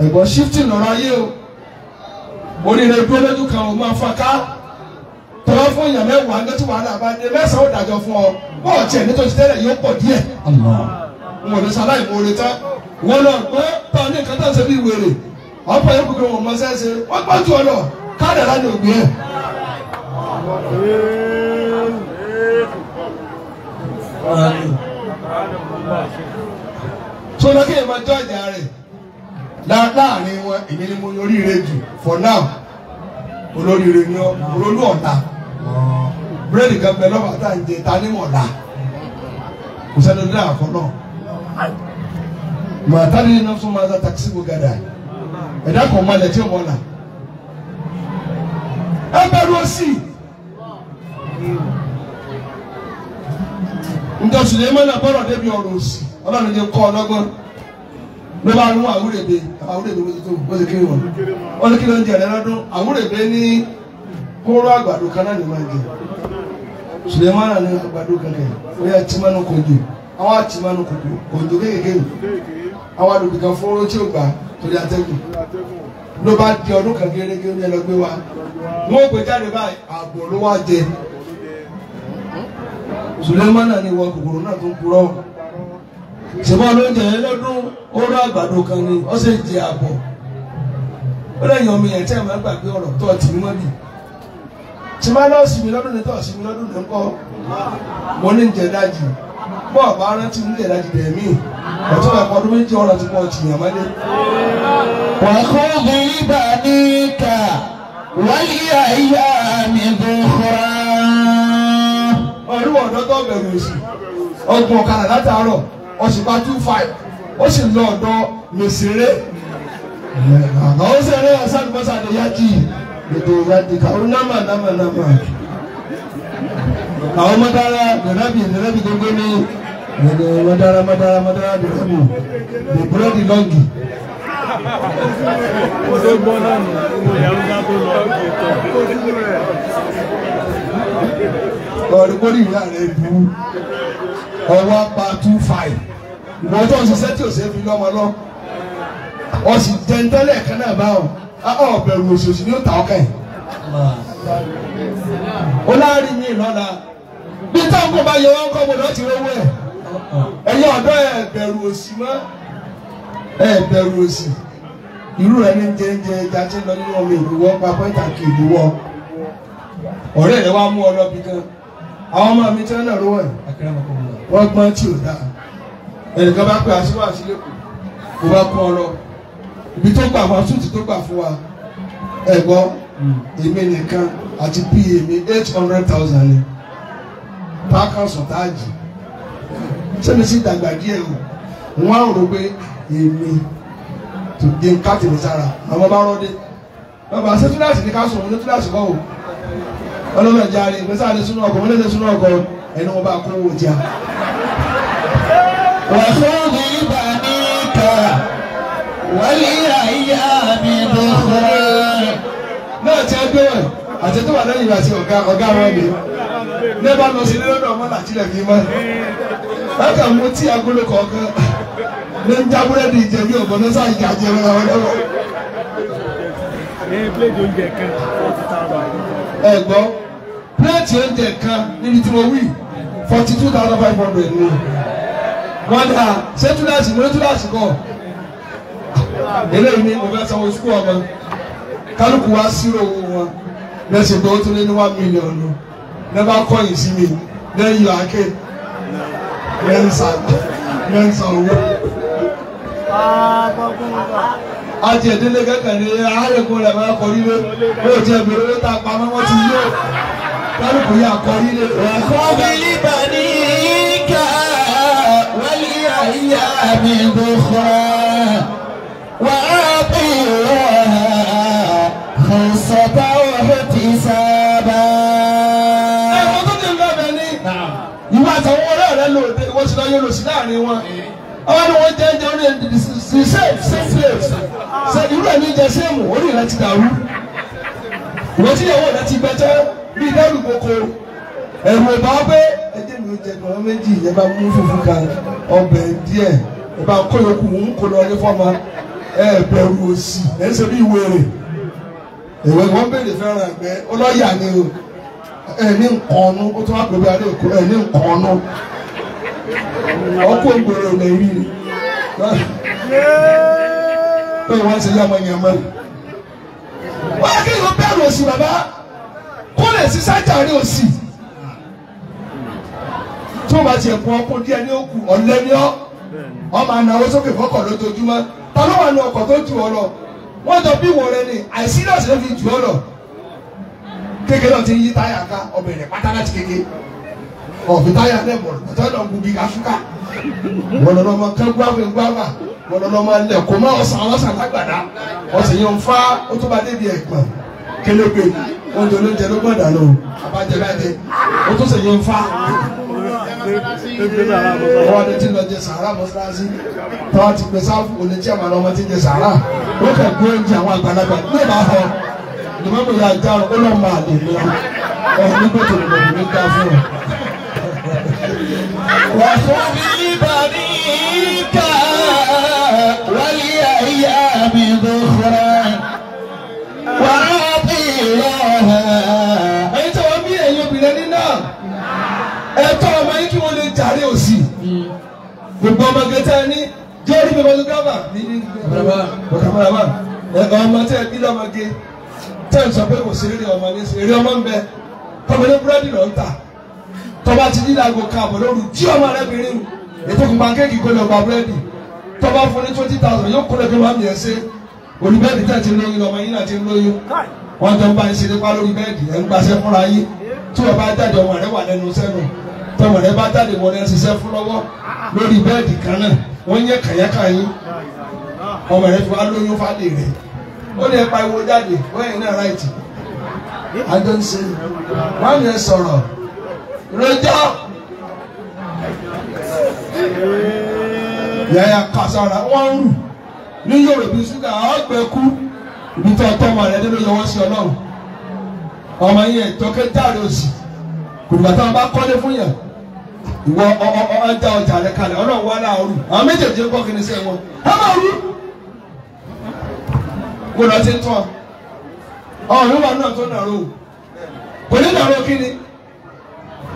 ẹ̀gbọ́n shifting lọ́rọ̀ ayé o oríire dúró lójú kan o máa fa ká tọ́wọ́ fún èèyàn mẹ́wàá ní tí wàhálà bá dé mẹ́sàn-án ó dájọ́ fún ọ bọ́ọ̀ tiẹ̀ nítorí tẹ́lẹ̀ yóò pọ̀ díẹ̀ n ò ní sáláì mo retá wọn lọ pé tọ́ ní nǹkan tó ń ṣe bí wèrè ọ̀pọ̀ yẹn kúkúrú wọn mọ sẹ́sẹ́ wọ́n gbọ́ jù ọ lọ káàdà ní òbí ẹ̀. sọlá kí ẹ máa jọ ìjà rẹ̀ láàrin wọn èmi ni mo oríire jù for now olóríire ni ọ olólù ọ̀tá búrẹ́dì kan bẹ lọ́wọ́ àtà ń jẹ ta ní mọ̀lá kò sẹ́ni ní àkọ́ náà màá tá ní iná fún ma ta takisí bó gàdá ẹ̀dá kan máa lẹ̀ tí ó mọ̀ là ẹ bẹ̀rù òsì njọ Suleiman náà bọ́rọ̀ débi ọ̀rọ̀ òsì ọlọ́run jẹ́ kọ́ ọlọ́gbọ́n ló bá rún àwúrèbe wọ́n ti tó wọ́n ti kéré wọn wọ́n ti kéré oúnjẹ rẹ̀ lọ́dún àwúrèbe ní kóró àgbàdo kan náà ní máa jẹ Suleiman náà ní àgbàdo kankan ó yẹ tìmánu kojú àwọn àtìmánu kojú kékeré àwọn àdùnkù kan fóró tí ó gbà torí atẹ́gùn ló bá di ọdún kan gẹ́gẹ́ ní ẹlọgbẹ́ wa wọ́n gbé jáde báyìí ààbò ló wá jẹ Suleiman náà ní ìwọ kòkòrò náà tó ń purọ́ ṣùgbọ́n lóúnjẹ yẹn lọ́dún oró àgbàdo kan ni ó sì di àbọ̀ ó lẹ́yìn ọmọ yẹn tí ẹ̀ máa gbàgbé ọ̀rọ̀ tó ọtí mímọ́ bì tí máa lọ́ọ̀ sí mi lọ́dún ní tọ́ọ̀ sí mi lọ́dún ní kọ́ mo ní jẹ dájì bọ́ ọ̀bá rántí ní jẹ dájì dẹ̀ mí ọ̀tún ẹ̀kọ́ ọdún méjì ọ̀rọ̀ tí mo ti yàn mọ́lé. wà á kó bí bá ní ká wáyé àyà mi bó kọ́ra. ọdún ọ̀dọ́ tó bẹ̀rù òsì ọgbọ̀n ọ̀kadà látàárọ̀ ọ̀sùnpá 25 ó sì lọ ọ̀dọ̀ mèsèré àwọn sẹ̀rẹ̀ ọ̀sánìmọ́sá ni yájì ètò ìyájì káwọn námà àwọn mọ́dára dẹ̀rẹ́bì gbogbo ní mọ́dára dẹ̀rẹ́bì the búrẹ́dì lọ́ngì. ọ̀rẹ́gbọ́dì ìyá rẹ̀ bú ọwọ́ apá 25 ìwọ́n tó ń ṣiṣẹ́ tí ò ṣe fi lọ́mọ lọ ọ sì jẹ́ntẹ́lẹ̀ kan náà bá ọ bẹ̀rù òṣòṣì ní ó ta ọkàn yìí ó láàrin mi lọ́la bí táwọn kò bá yẹ wọ́n kọ́ gbọdọ̀ ti rówó ẹ̀ ẹ̀yin ọ̀dọ́ ẹ̀ bẹ̀rù òṣì mọ́ ẹ̀ bẹ̀rù òṣì irú rẹ̀ ní jẹ́njẹ́ ẹja tí ń lọ nínú ọmọ ìlú wọ́n pa pẹ́ńtà kì í lówó ọ̀rẹ́ rẹ̀ wá mú ọ lọ́bì kan àwọn ọmọ mi tí wọ́n náà rówó ẹ̀ wọ́n gbọ́n tí ò dáa ẹnìkan bá pè àṣíwá àṣílẹ̀kùn kó bá kún ọ lọ ibi tó gbà fún asúùtì tó gbà fún wa ẹ̀gbọ́ èmi nìkan àti pa mi 800,000 ni pákà sọ̀táàjì sẹ́mi sí dàgbà díẹ̀ o wọ́n á rò pé èmi tó dé káàtì mi sára àwọn bá rọ́dé bàbá ṣé túláàsì ní ká sọ̀rọ̀ ní túláàsì kọ́ o ọlọ́nà járe ìgbésẹ̀ àti súnú ọkọ̀ wọ́n lè súnú ọkọ̀ ẹni wọn bá kó owó jà. وخذ بنيك ولأيام أخرى. náà tí a gbé wọn àti tó wà lẹ́yìn ìgbà tí ọ̀gá wọn ni ní bá lọ sí ilé lọ́dọ̀ ọmọ nàìjíríà fi mọ́ láti àwọn tí agolo kọ̀ọ̀kan ní ń já búrẹ́dì ìjẹ bí ọ̀bọ̀n náà sáà ìjà jẹ wọn àwọn ọlọ́wọ́. pléètì oúnjẹ kan 40,000. ẹ gbọ́ pléètì oúnjẹ kan níbi tí mo wí 42,500 ni wọ́n dà ṣé túláàsì ní túláàsì kọ́ eléyìí ni mo fẹ́ sanwó sukú ọmọ kálukú wá sírò owó wọn lẹ́sìn tó tún lé ní 1 million lọ lẹ́bàá kọ́yìn sí mi lẹ́yìn àáké lẹ́nsà owó. àti ìdílé kẹ́kẹ́ ní àárẹ̀kùn rẹ̀ máa kọrí lé yóò jẹ́ ìbèrè owó tá a pa mọ́ ti yó kálukú yà kọrí lé. وخذ بنيك ولأيام أخرى وأعطيها خلصة واحتسابا. ẹ̀kọ́ tó ti ń bẹ̀ bẹ̀ ní ìwà àtàwọn ọ̀rẹ́ rẹ̀ lòdì wọ́n ti lọ yóò lò sí láàrin wọn. àwọn ni wọ́n jẹ́ orí the same place ṣe irú ẹ̀ ní jẹ sẹ́ẹ̀mù orí rẹ̀ ti dàrú. ìwọ́n tí ìyàwó rẹ̀ ti gbẹ́tẹ́ bí dẹ́rù gboko ẹ̀rù ọba pé ẹjẹ́ mi ò jẹ gbọ́n méjì ẹ bá mú fùfú kan ọbẹ̀ díẹ̀ ẹ bá kó yòókù ń kó lọ ní fọ́ọ̀mà ẹ bẹ̀rù òsì ẹ ń ṣe bí ìwéèrè ìwé wọn béèrè fẹ́ràn ẹgbẹ́ ọlọ́yà ni o ẹ ní nkànnú ó tún wá pẹ̀lú adé òkú ẹ ní nkànnú ọkọ̀ ògbèrè lè rí ni pé wọ́n ṣe yàmọ̀ yàmọ̀ wọ́n á kéwòn bẹ̀rù òsì bàbá kó lè ṣiṣẹ́ jàre òsì tí wọ́n bá tiẹ̀ kún ọkọ̀ díẹ̀ ní òkú ọ̀lẹ́ ní ọ́ ọmọ ànáwó sókè fọ́kọ̀ lójoojúmọ́ ta ló wà ní ọkọ̀ tó jù ọ lọ wọ́n jọ bí wọ́n rẹ ni àìsí náà sì ló fi jù ọ lọ kékeré náà ti yí táyà ká ọbẹ̀ rẹ̀ pátá láti kéke ọ̀fìn táyà náà bọ̀ ọ̀tọ́ náà gbùgbì káfíkà wọ́n lọ́ọ́ máa kán gbáwé wọ́n lọ́ọ́ máa lẹ̀ kó má ọ̀sán lágbàdá ọ̀sẹ̀ yẹn ń fa ó tó bá débi ẹ̀gbọ̀n kélégbé oúnjẹ olóúnjẹ ló gbọ́dọ̀ lọ abájẹ́bájẹ́ ó tó sẹ̀ yẹn ń fa wọ́n adé tí lọ jẹ sàárà mọ́sálásí tọ́wọ́ ti pèsè àfọ olè tí a máa lọ ọmọ tí ń jẹ sàárà wọ́n kàn gbé oúnjẹ àwọn àgbàlagbà ní ìbá họ ìdùnnú yà já ọ lọ máa lè lọ nígbà tó lọ ní ká fún ọ. وخذ بنيك ولأيام أخرى وأعطيها. ẹ̀yin tí wọ́n bí ẹ̀yin obìnrin ní náà ẹ̀tọ́ ọmọ yín kí wọ́n lè jàre òsì gbogbo ọmọ gẹ́tẹ́ ní jẹ́rìí bẹ́ẹ̀ bọ́sọ̀ gábà ní bọ̀kàmọ́ra ọmọ tẹ́ ẹ bí lọ́mọge tẹ́ ẹ sọ pé kò sí eré ọmọ ní eré ọmọ ń bẹ tọmọdé búrẹ́dì lọ ń tà tọba ti dídá aago káàbọ̀ lóru tí ọmọ rẹ bìnrin ètò kùn pankéèkì kó lọ gba búrẹ́dì tọba fún ní 20,000 yóò kó lọ bí wọ́n mi ẹ̀ ṣe olùbẹ́ẹ̀dì tẹ̀ ti lóyún lọ́mọ yín náà ti lóyún wọ́n jọ ń bá ń ṣe nípa lórí bẹ́ẹ̀dì ẹ̀ ń gbaṣẹ́ fúnra yín tí wọ́n bá jáde ọmọ rẹ wà lẹ́nu sẹ́nu tọmọ rẹ bá jáde wọ́n rẹ ṣiṣẹ́ fún lọ́wọ́ lórí bẹ́ẹ̀dì kan náà wọ́n yẹ kàyákà yín ọmọ rẹ fi wá lóyún fàdé rẹ ó ní ẹ̀pa ìwo jáde wọ́n yẹn náà ráìtì àjọ ń ṣe wọ́n yẹn sọ̀rọ̀ rẹjọ́ yàyà kàṣàrà wọ́n ń rù ní Yorùbá ṣúgà ọ̀gbẹ́kú ibi tí ọtọ́ ọmọ rẹ dé ló yọ wọ́n sí Ọlọ́run ọmọ yẹn tọ́kẹ́ jáde òsì kùdùbà táwọn bá kọ́lé fún yàn ìwọ ọjà ọjà rẹ kalẹ̀ Ọlọ́run wà láàrú àwọn méjèèjì ń kọ́ kí ni sẹ́ wọn ẹ máa rú kó lọ sí tán ọ̀run wà náà tó nàró kò ní nàró kí ni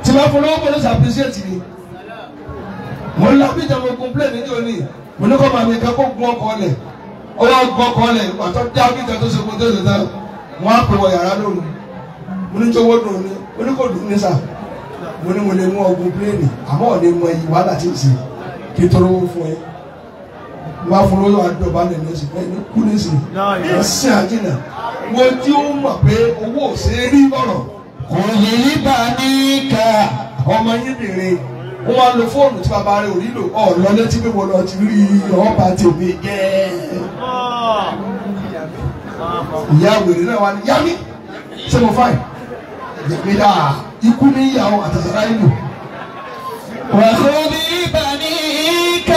tí wọ́n fún lọ́wọ́ pẹ̀lú sàpèsíẹ̀tì ni mo ń lábí ìjọba complain ní òní mo ní kọ́ máa mi kan kó gun ọkọ̀ ọ̀lẹ̀ ó wá gun ọkọ̀ ọ̀lẹ̀ pàtó dá bí ìjọba tó ṣe kó tó ṣe tán wọ́n á pè wọ yàrá lóru mo ní jọ̀wọ́ dùn ní mo ní kò dùn ní sà mo ní mo lè mú ọgùn pléènì àmọ́ ò lè mọ iyì wàhálà tí ì ṣe kí tó lówó fún ẹ wọ́n á fún lówó àdúgbò balẹ̀ ní oṣù pẹ́ẹ́ni kú ní sìn ẹ̀sìn àjìnà wo tí ó mọ̀ pé owó ò ṣe é rí lọ́rọ̀ خذ بنيك ọmọ yín bèrè wọ́n wá lo fóònù tí bàbá rẹ̀ ò nílò ọ̀lọ́ létí pé wọ́n lọ ti rí ọba tèmi jẹ́ ìyá wèrè náà wà ní yá mi ṣé mo fáìn ìgbéra ikú ní ìyàwó àtàzàrà ìlú. وخذ بنيك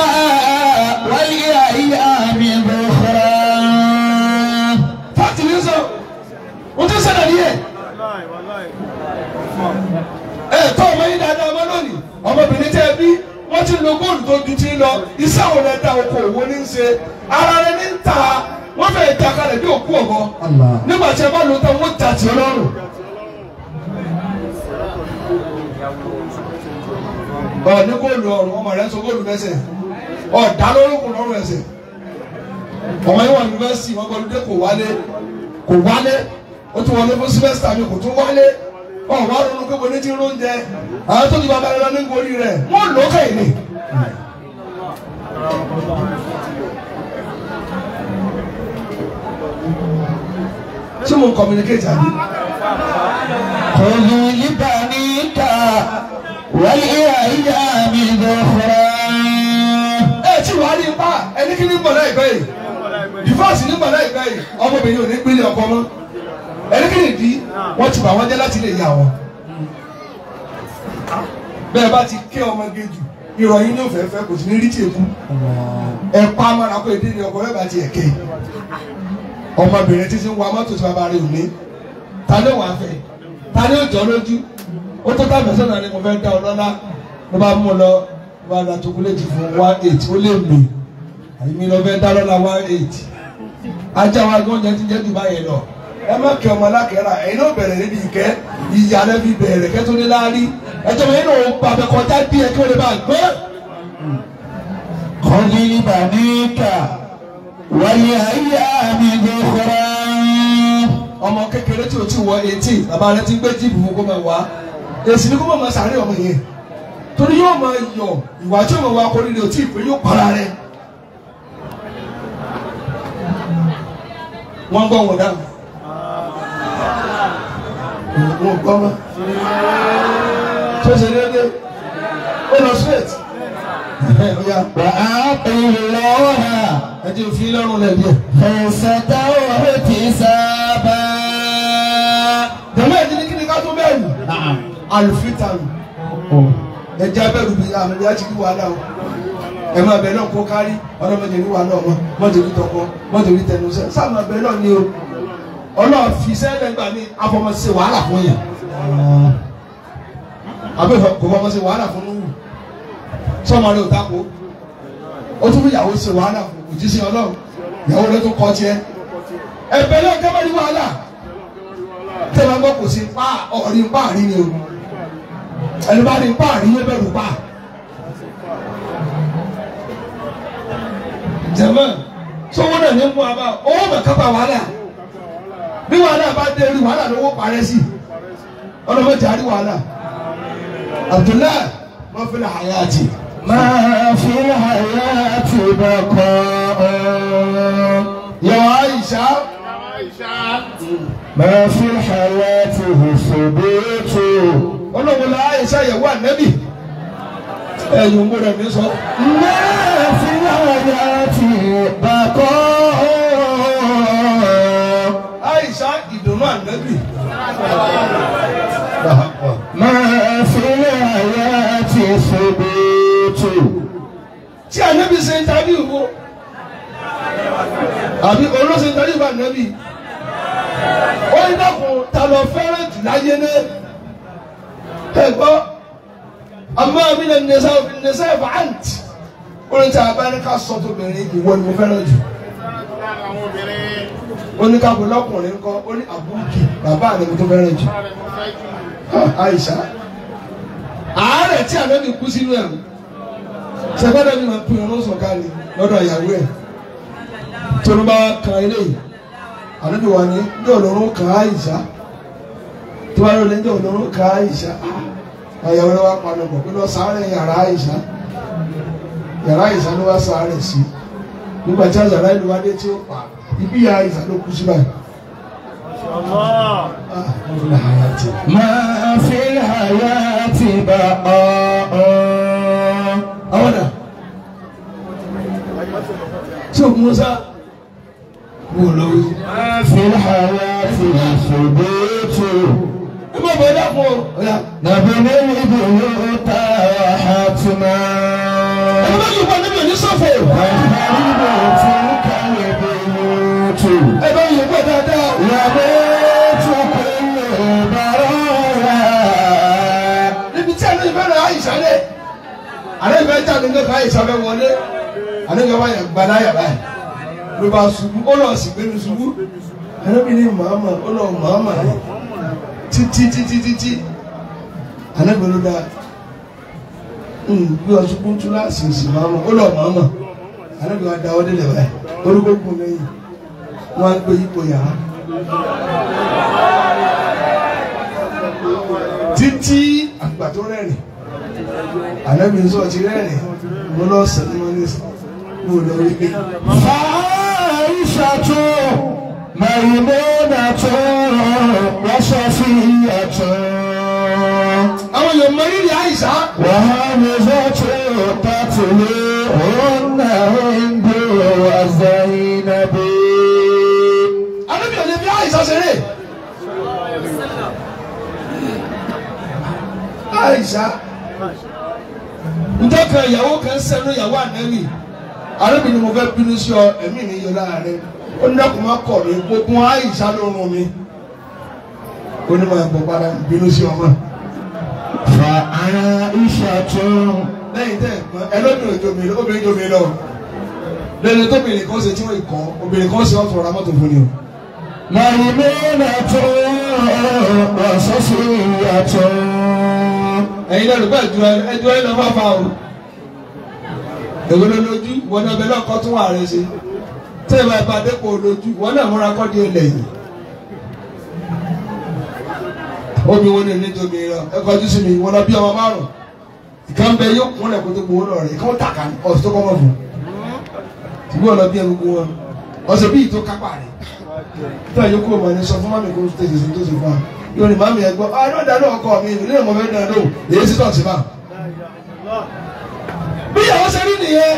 والأيام ذخرا. fáàtì ní sọ wọ́n tún sẹ́dá ní ẹ̀. tọ́ ọmọ yín dáadáa ọmọ lónìí ọmọbìnrin tẹ́ ẹ bí wọ́n ti lo góòlù tó ju ti lọ iṣẹ́ àwọn ẹ̀dá oko òwò ní í ṣe ara rẹ ní ń ta wọ́n fẹ́ẹ́ ta kalẹ̀ bí òkú ọ̀gọ́ nígbà tí ẹ bá lò tán wọ́n ta tì ọlọ́run. ní góòlù ọrùn ọmọ rẹ ń so góòlù mẹsẹ̀ ọ̀dà lórúkún lọ́rùn ẹsẹ̀ ọmọ yìí wà yunifásitì wọn gbọ́dọ̀ kò wálé ó tún wọlé fún símẹ́sítà mi kò tún wálé wá ronú pé mo ní ti róúnjẹ àwọn tó ti bàbá rẹ lọ ní gorí rẹ wọ́n lò ó kẹ́yìn ni. ṣé mo ń communicate àbí. خذ لبنيك والأيام ذخرا. tí wàá rí ipa ẹni kí ní bọ̀dá ìgbẹ́ yìí divorce ní bọ̀dá ìgbẹ́ yìí ọmọbìnrin ò ní gbélé ọkọ mọ́ ẹni kí ni di wọ́n ti bà wọ́n jẹ́ láti lè yà wọ́n. bẹ́ẹ̀ bá ti ké ọmọge jù ìròyìn ní òfẹ́fẹ́ kò sí ní rí tìẹ̀kú ẹ̀pá amára kó èdè ní ọkọ rẹ̀ bá ti ẹ̀kẹ́ ọmọbìnrin títí ń wa mọ́tò tí bàbá rẹ̀ ò ní ta ló wàá fẹ́ ta ni ó jọ lójú ó tó tá mẹ́sàn-án náà ni mo fẹ́ dá ọ lọ́lá ló bá mú lọ wá ra chocolate fún 1.8 ó lè mì àyìnbí lọ fẹ́ dá lọ́lá 1.8 ajá wa gbọ́n jẹ́ ti jẹ́ jù báyẹn lọ ẹ má kẹ́ ọmọ alákẹ́rà ẹ̀yin náà bẹ̀rẹ̀ níbi ìkẹ́ ìyá rẹ fi bẹ̀rẹ̀ kẹ́ tó ní láárí ẹjọ́ mi nínú bàbá kọjá bí ẹ kí wọ́n lè bá gbọ́. خذ لبنيك والأيام ذخرا. ọmọ kékeré tí o ti wọ 18 bàbá rẹ ti gbé jíìpù fún kó máa wá èsì ni kó máa sàárẹ̀ ọmọ yẹn torí yóò máa yọ ìwà tí yóò máa wá kórìíra ò tí ì pé yóò para rẹ. wọ́n gbọ́ wọn dáhùn wọ́n gbọ́ wọn tó ṣe déédéé ó lọ straight. وأطع الله ẹjẹ òfin lọ́rùn lẹ̀ díẹ̀. خشية واحتسابا. jọ̀wọ́ ẹ̀jẹ̀ ní kí ni ká tó bẹ̀rù. àlùfítàlù ẹ̀jẹ̀ abẹ́rù bíi àmì ìyá ti kí wàhálà o. ẹ máa bẹ̀ náà kó kárí ọlọ́mọdé ní wàhálà ọmọ mọ́tò ní tọkọ mọ́tò ní tẹnu sẹ́ sáà máa bẹ̀ náà ní o. ọlọ́ọ̀ fi sẹ́lẹ̀ gbà ní afọmọsẹ wàhálà fún yẹn. àbẹ́ kò fọmọsẹ wàhálà fún nùwù. sọ́mọ rẹ̀ ò dáko ó tún fi ìyàwó ṣe wàhálà fún òjíṣẹ́ Ọlọ́run ìyàwó rẹ̀ tó kọ́ tiẹ̀ ẹ̀bẹ̀ náà kẹ́ bá ní wàhálà tẹ́ ẹ bá gbọ́ kò sí pa ọ̀rí pa àrí ni o ẹni bá ní pa àrí yóò bẹ̀rù pa. jẹ̀mọ́ sọ́wọ́n náà ní mú wa bá owó mẹ́kápá wàhálà bí wàhálà bá dé rí wàhálà lówó parẹ́ sí ọlọ́mọdé àrí wàhálà Abdullahi wọ́n fi lè hayati. ما في الحياة بقاء. يا عائشة ما في الحياة ثبوت. ọlọ́run la Àìṣà ìyàwó Ànábì ẹ̀yìn òun rẹ̀ mi sọ. ما في الحياة بقاء. Àìṣà ìdùnnú Ànábì. ما في الحياة ثبوت. tí Ànábì ṣe ń tàbí ìwọ àbí olóṣèlú tàbí ìwọ Ànábì ó ń dàkún ta lọ fẹ́ràn jù láyé ní ẹgbọ́ àmọ́ mi lè nẹ́sẹ̀ fàáǹtì ó ní tí a bá ní ká sọ tó bẹ̀rẹ̀ ìwọ ni mo fẹ́ràn jù ó ní ká bọ̀ lọ́kùnrin ńkọ́ ó ní àbúkì bàbá rẹ̀ mo tó fẹ́ràn jù. Àìṣà àárẹ̀ tí Ànábì kú sínú ẹ̀rù sẹ́gbẹ́dẹ́ mi máa pín ọ̀rọ̀ sọ̀kalẹ̀ lọ́dọ̀ ìyàwó ẹ̀ tó ló bá kan eléyìí Ànábì wà ní ọlọ́run kan Àìṣà tó bá lọ́lẹ̀ ní ọlọ́run kan Àìṣà àyàwó rẹ̀ wá padà bọ̀ pé lọ sáré yàrá Àìṣà ló wá sáré sí nígbà tí àzàrà ìlú wa dé tí ó pa ibi ìyá Àìṣà ló kú sí báyìí. ما في الحياة بقاء. أولا شوف موسى قولوا ما في الحياة ثبوت. ẹ má bọ̀ ẹ dákun o. نبني البيوت حتما ẹ má yóò bọ̀ níbi òní sọ̀fọ̀. وخرب تلك البيوت ẹ bá yóò bọ̀ dáadáa. يموت كل برايا. níbi tí àná ìfẹ́ rẹ̀ àyíṣà lé àná ìfẹ́ jáde ní ká àyíṣà fẹ́ wọlé àná ìfẹ́ wáyà gbadáyà báyìí ló bá ṣubú ó lọ sí gbẹnu ṣubú àná bí ní màmá ó lọ màmá títí àná ìfẹ́ ló dáa bí ọtún kún tún láti ṣèṣì màmá ó lọ màmá àná ìfẹ́ wá da ọdẹ lẹ̀ báyìí orúkọ kún lẹ́yìn wọn á gbé ipò yàrá títí àgbà tó rẹ́rìn ànábì ń sọ ti rẹ́rìn mo lọ sàn ní wọn ní mo lọ rí pé. فعائشة ميمونة وصفية àwọn èèyàn mọ rírì àìsà. وهمزة تتلوهن هند وزينب. ànábì ò lè fi àìsà ṣeré. àìsà njẹ́ kan ìyàwó kan sẹ́nu ìyàwó ànábì ànábì ni mo fẹ́ bínú sí ọ ẹ̀mí mi yọ láàrin ó ní dẹ́kun má kọ̀ mí gbogbo àìsà ló rún mi ó ní máa bọ̀ padà bínú sí ọmọ. فعائشة lẹ́yìn tẹ́ ẹlọ́dún ìjọmi obìnrin jọmi lọ lẹ́yìn tóbìnrin kan ṣe tí wọ́n kọ́ obìnrin kan ṣe wọ́n fọ̀rọ̀ mọ́tò fún ni o. ميمونة وصفية. ẹ̀yin lẹ́nu bá ẹjọ́ ẹ̀ lọ́ fáfá o. èwo ló lójú wọn náà bẹ lọ́kọ́ tún wà rẹ ṣe tẹ́ ẹ bá bá dépò lójú wọn náà múra kọ́ di ilẹ̀ yìí. omi wo ni ní tóbi rẹ ẹ kọjú sí mi wọn lọ bí ọmọ márùn ìkan bẹ yóò kún lẹ kó tó gbowó lọ rẹ ìkan tàkà ọsùn tó kọ́ mọ̀ fún ṣùgbọ́n ọ̀nà bí ẹ gbogbo wọn ọ̀sẹ̀ bí ìtò kápá rẹ tó ẹ yókù ọmọ ẹni sọ fún mami kó tètè sí tó sì fún wa yóò ní mami ẹ gbọ́ ọ dáná ọkọ mi ìlú ìmọ̀ fẹ́ dáná lò èyí sí tọ̀sí bá. bí ìyàwó ṣe rí nìyẹn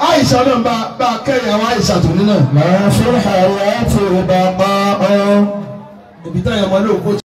àìsà náà bá kẹ́yàwó àìsà tó ní náà. ما في الحياة بقاء. ibi táyà ọmọ náà kó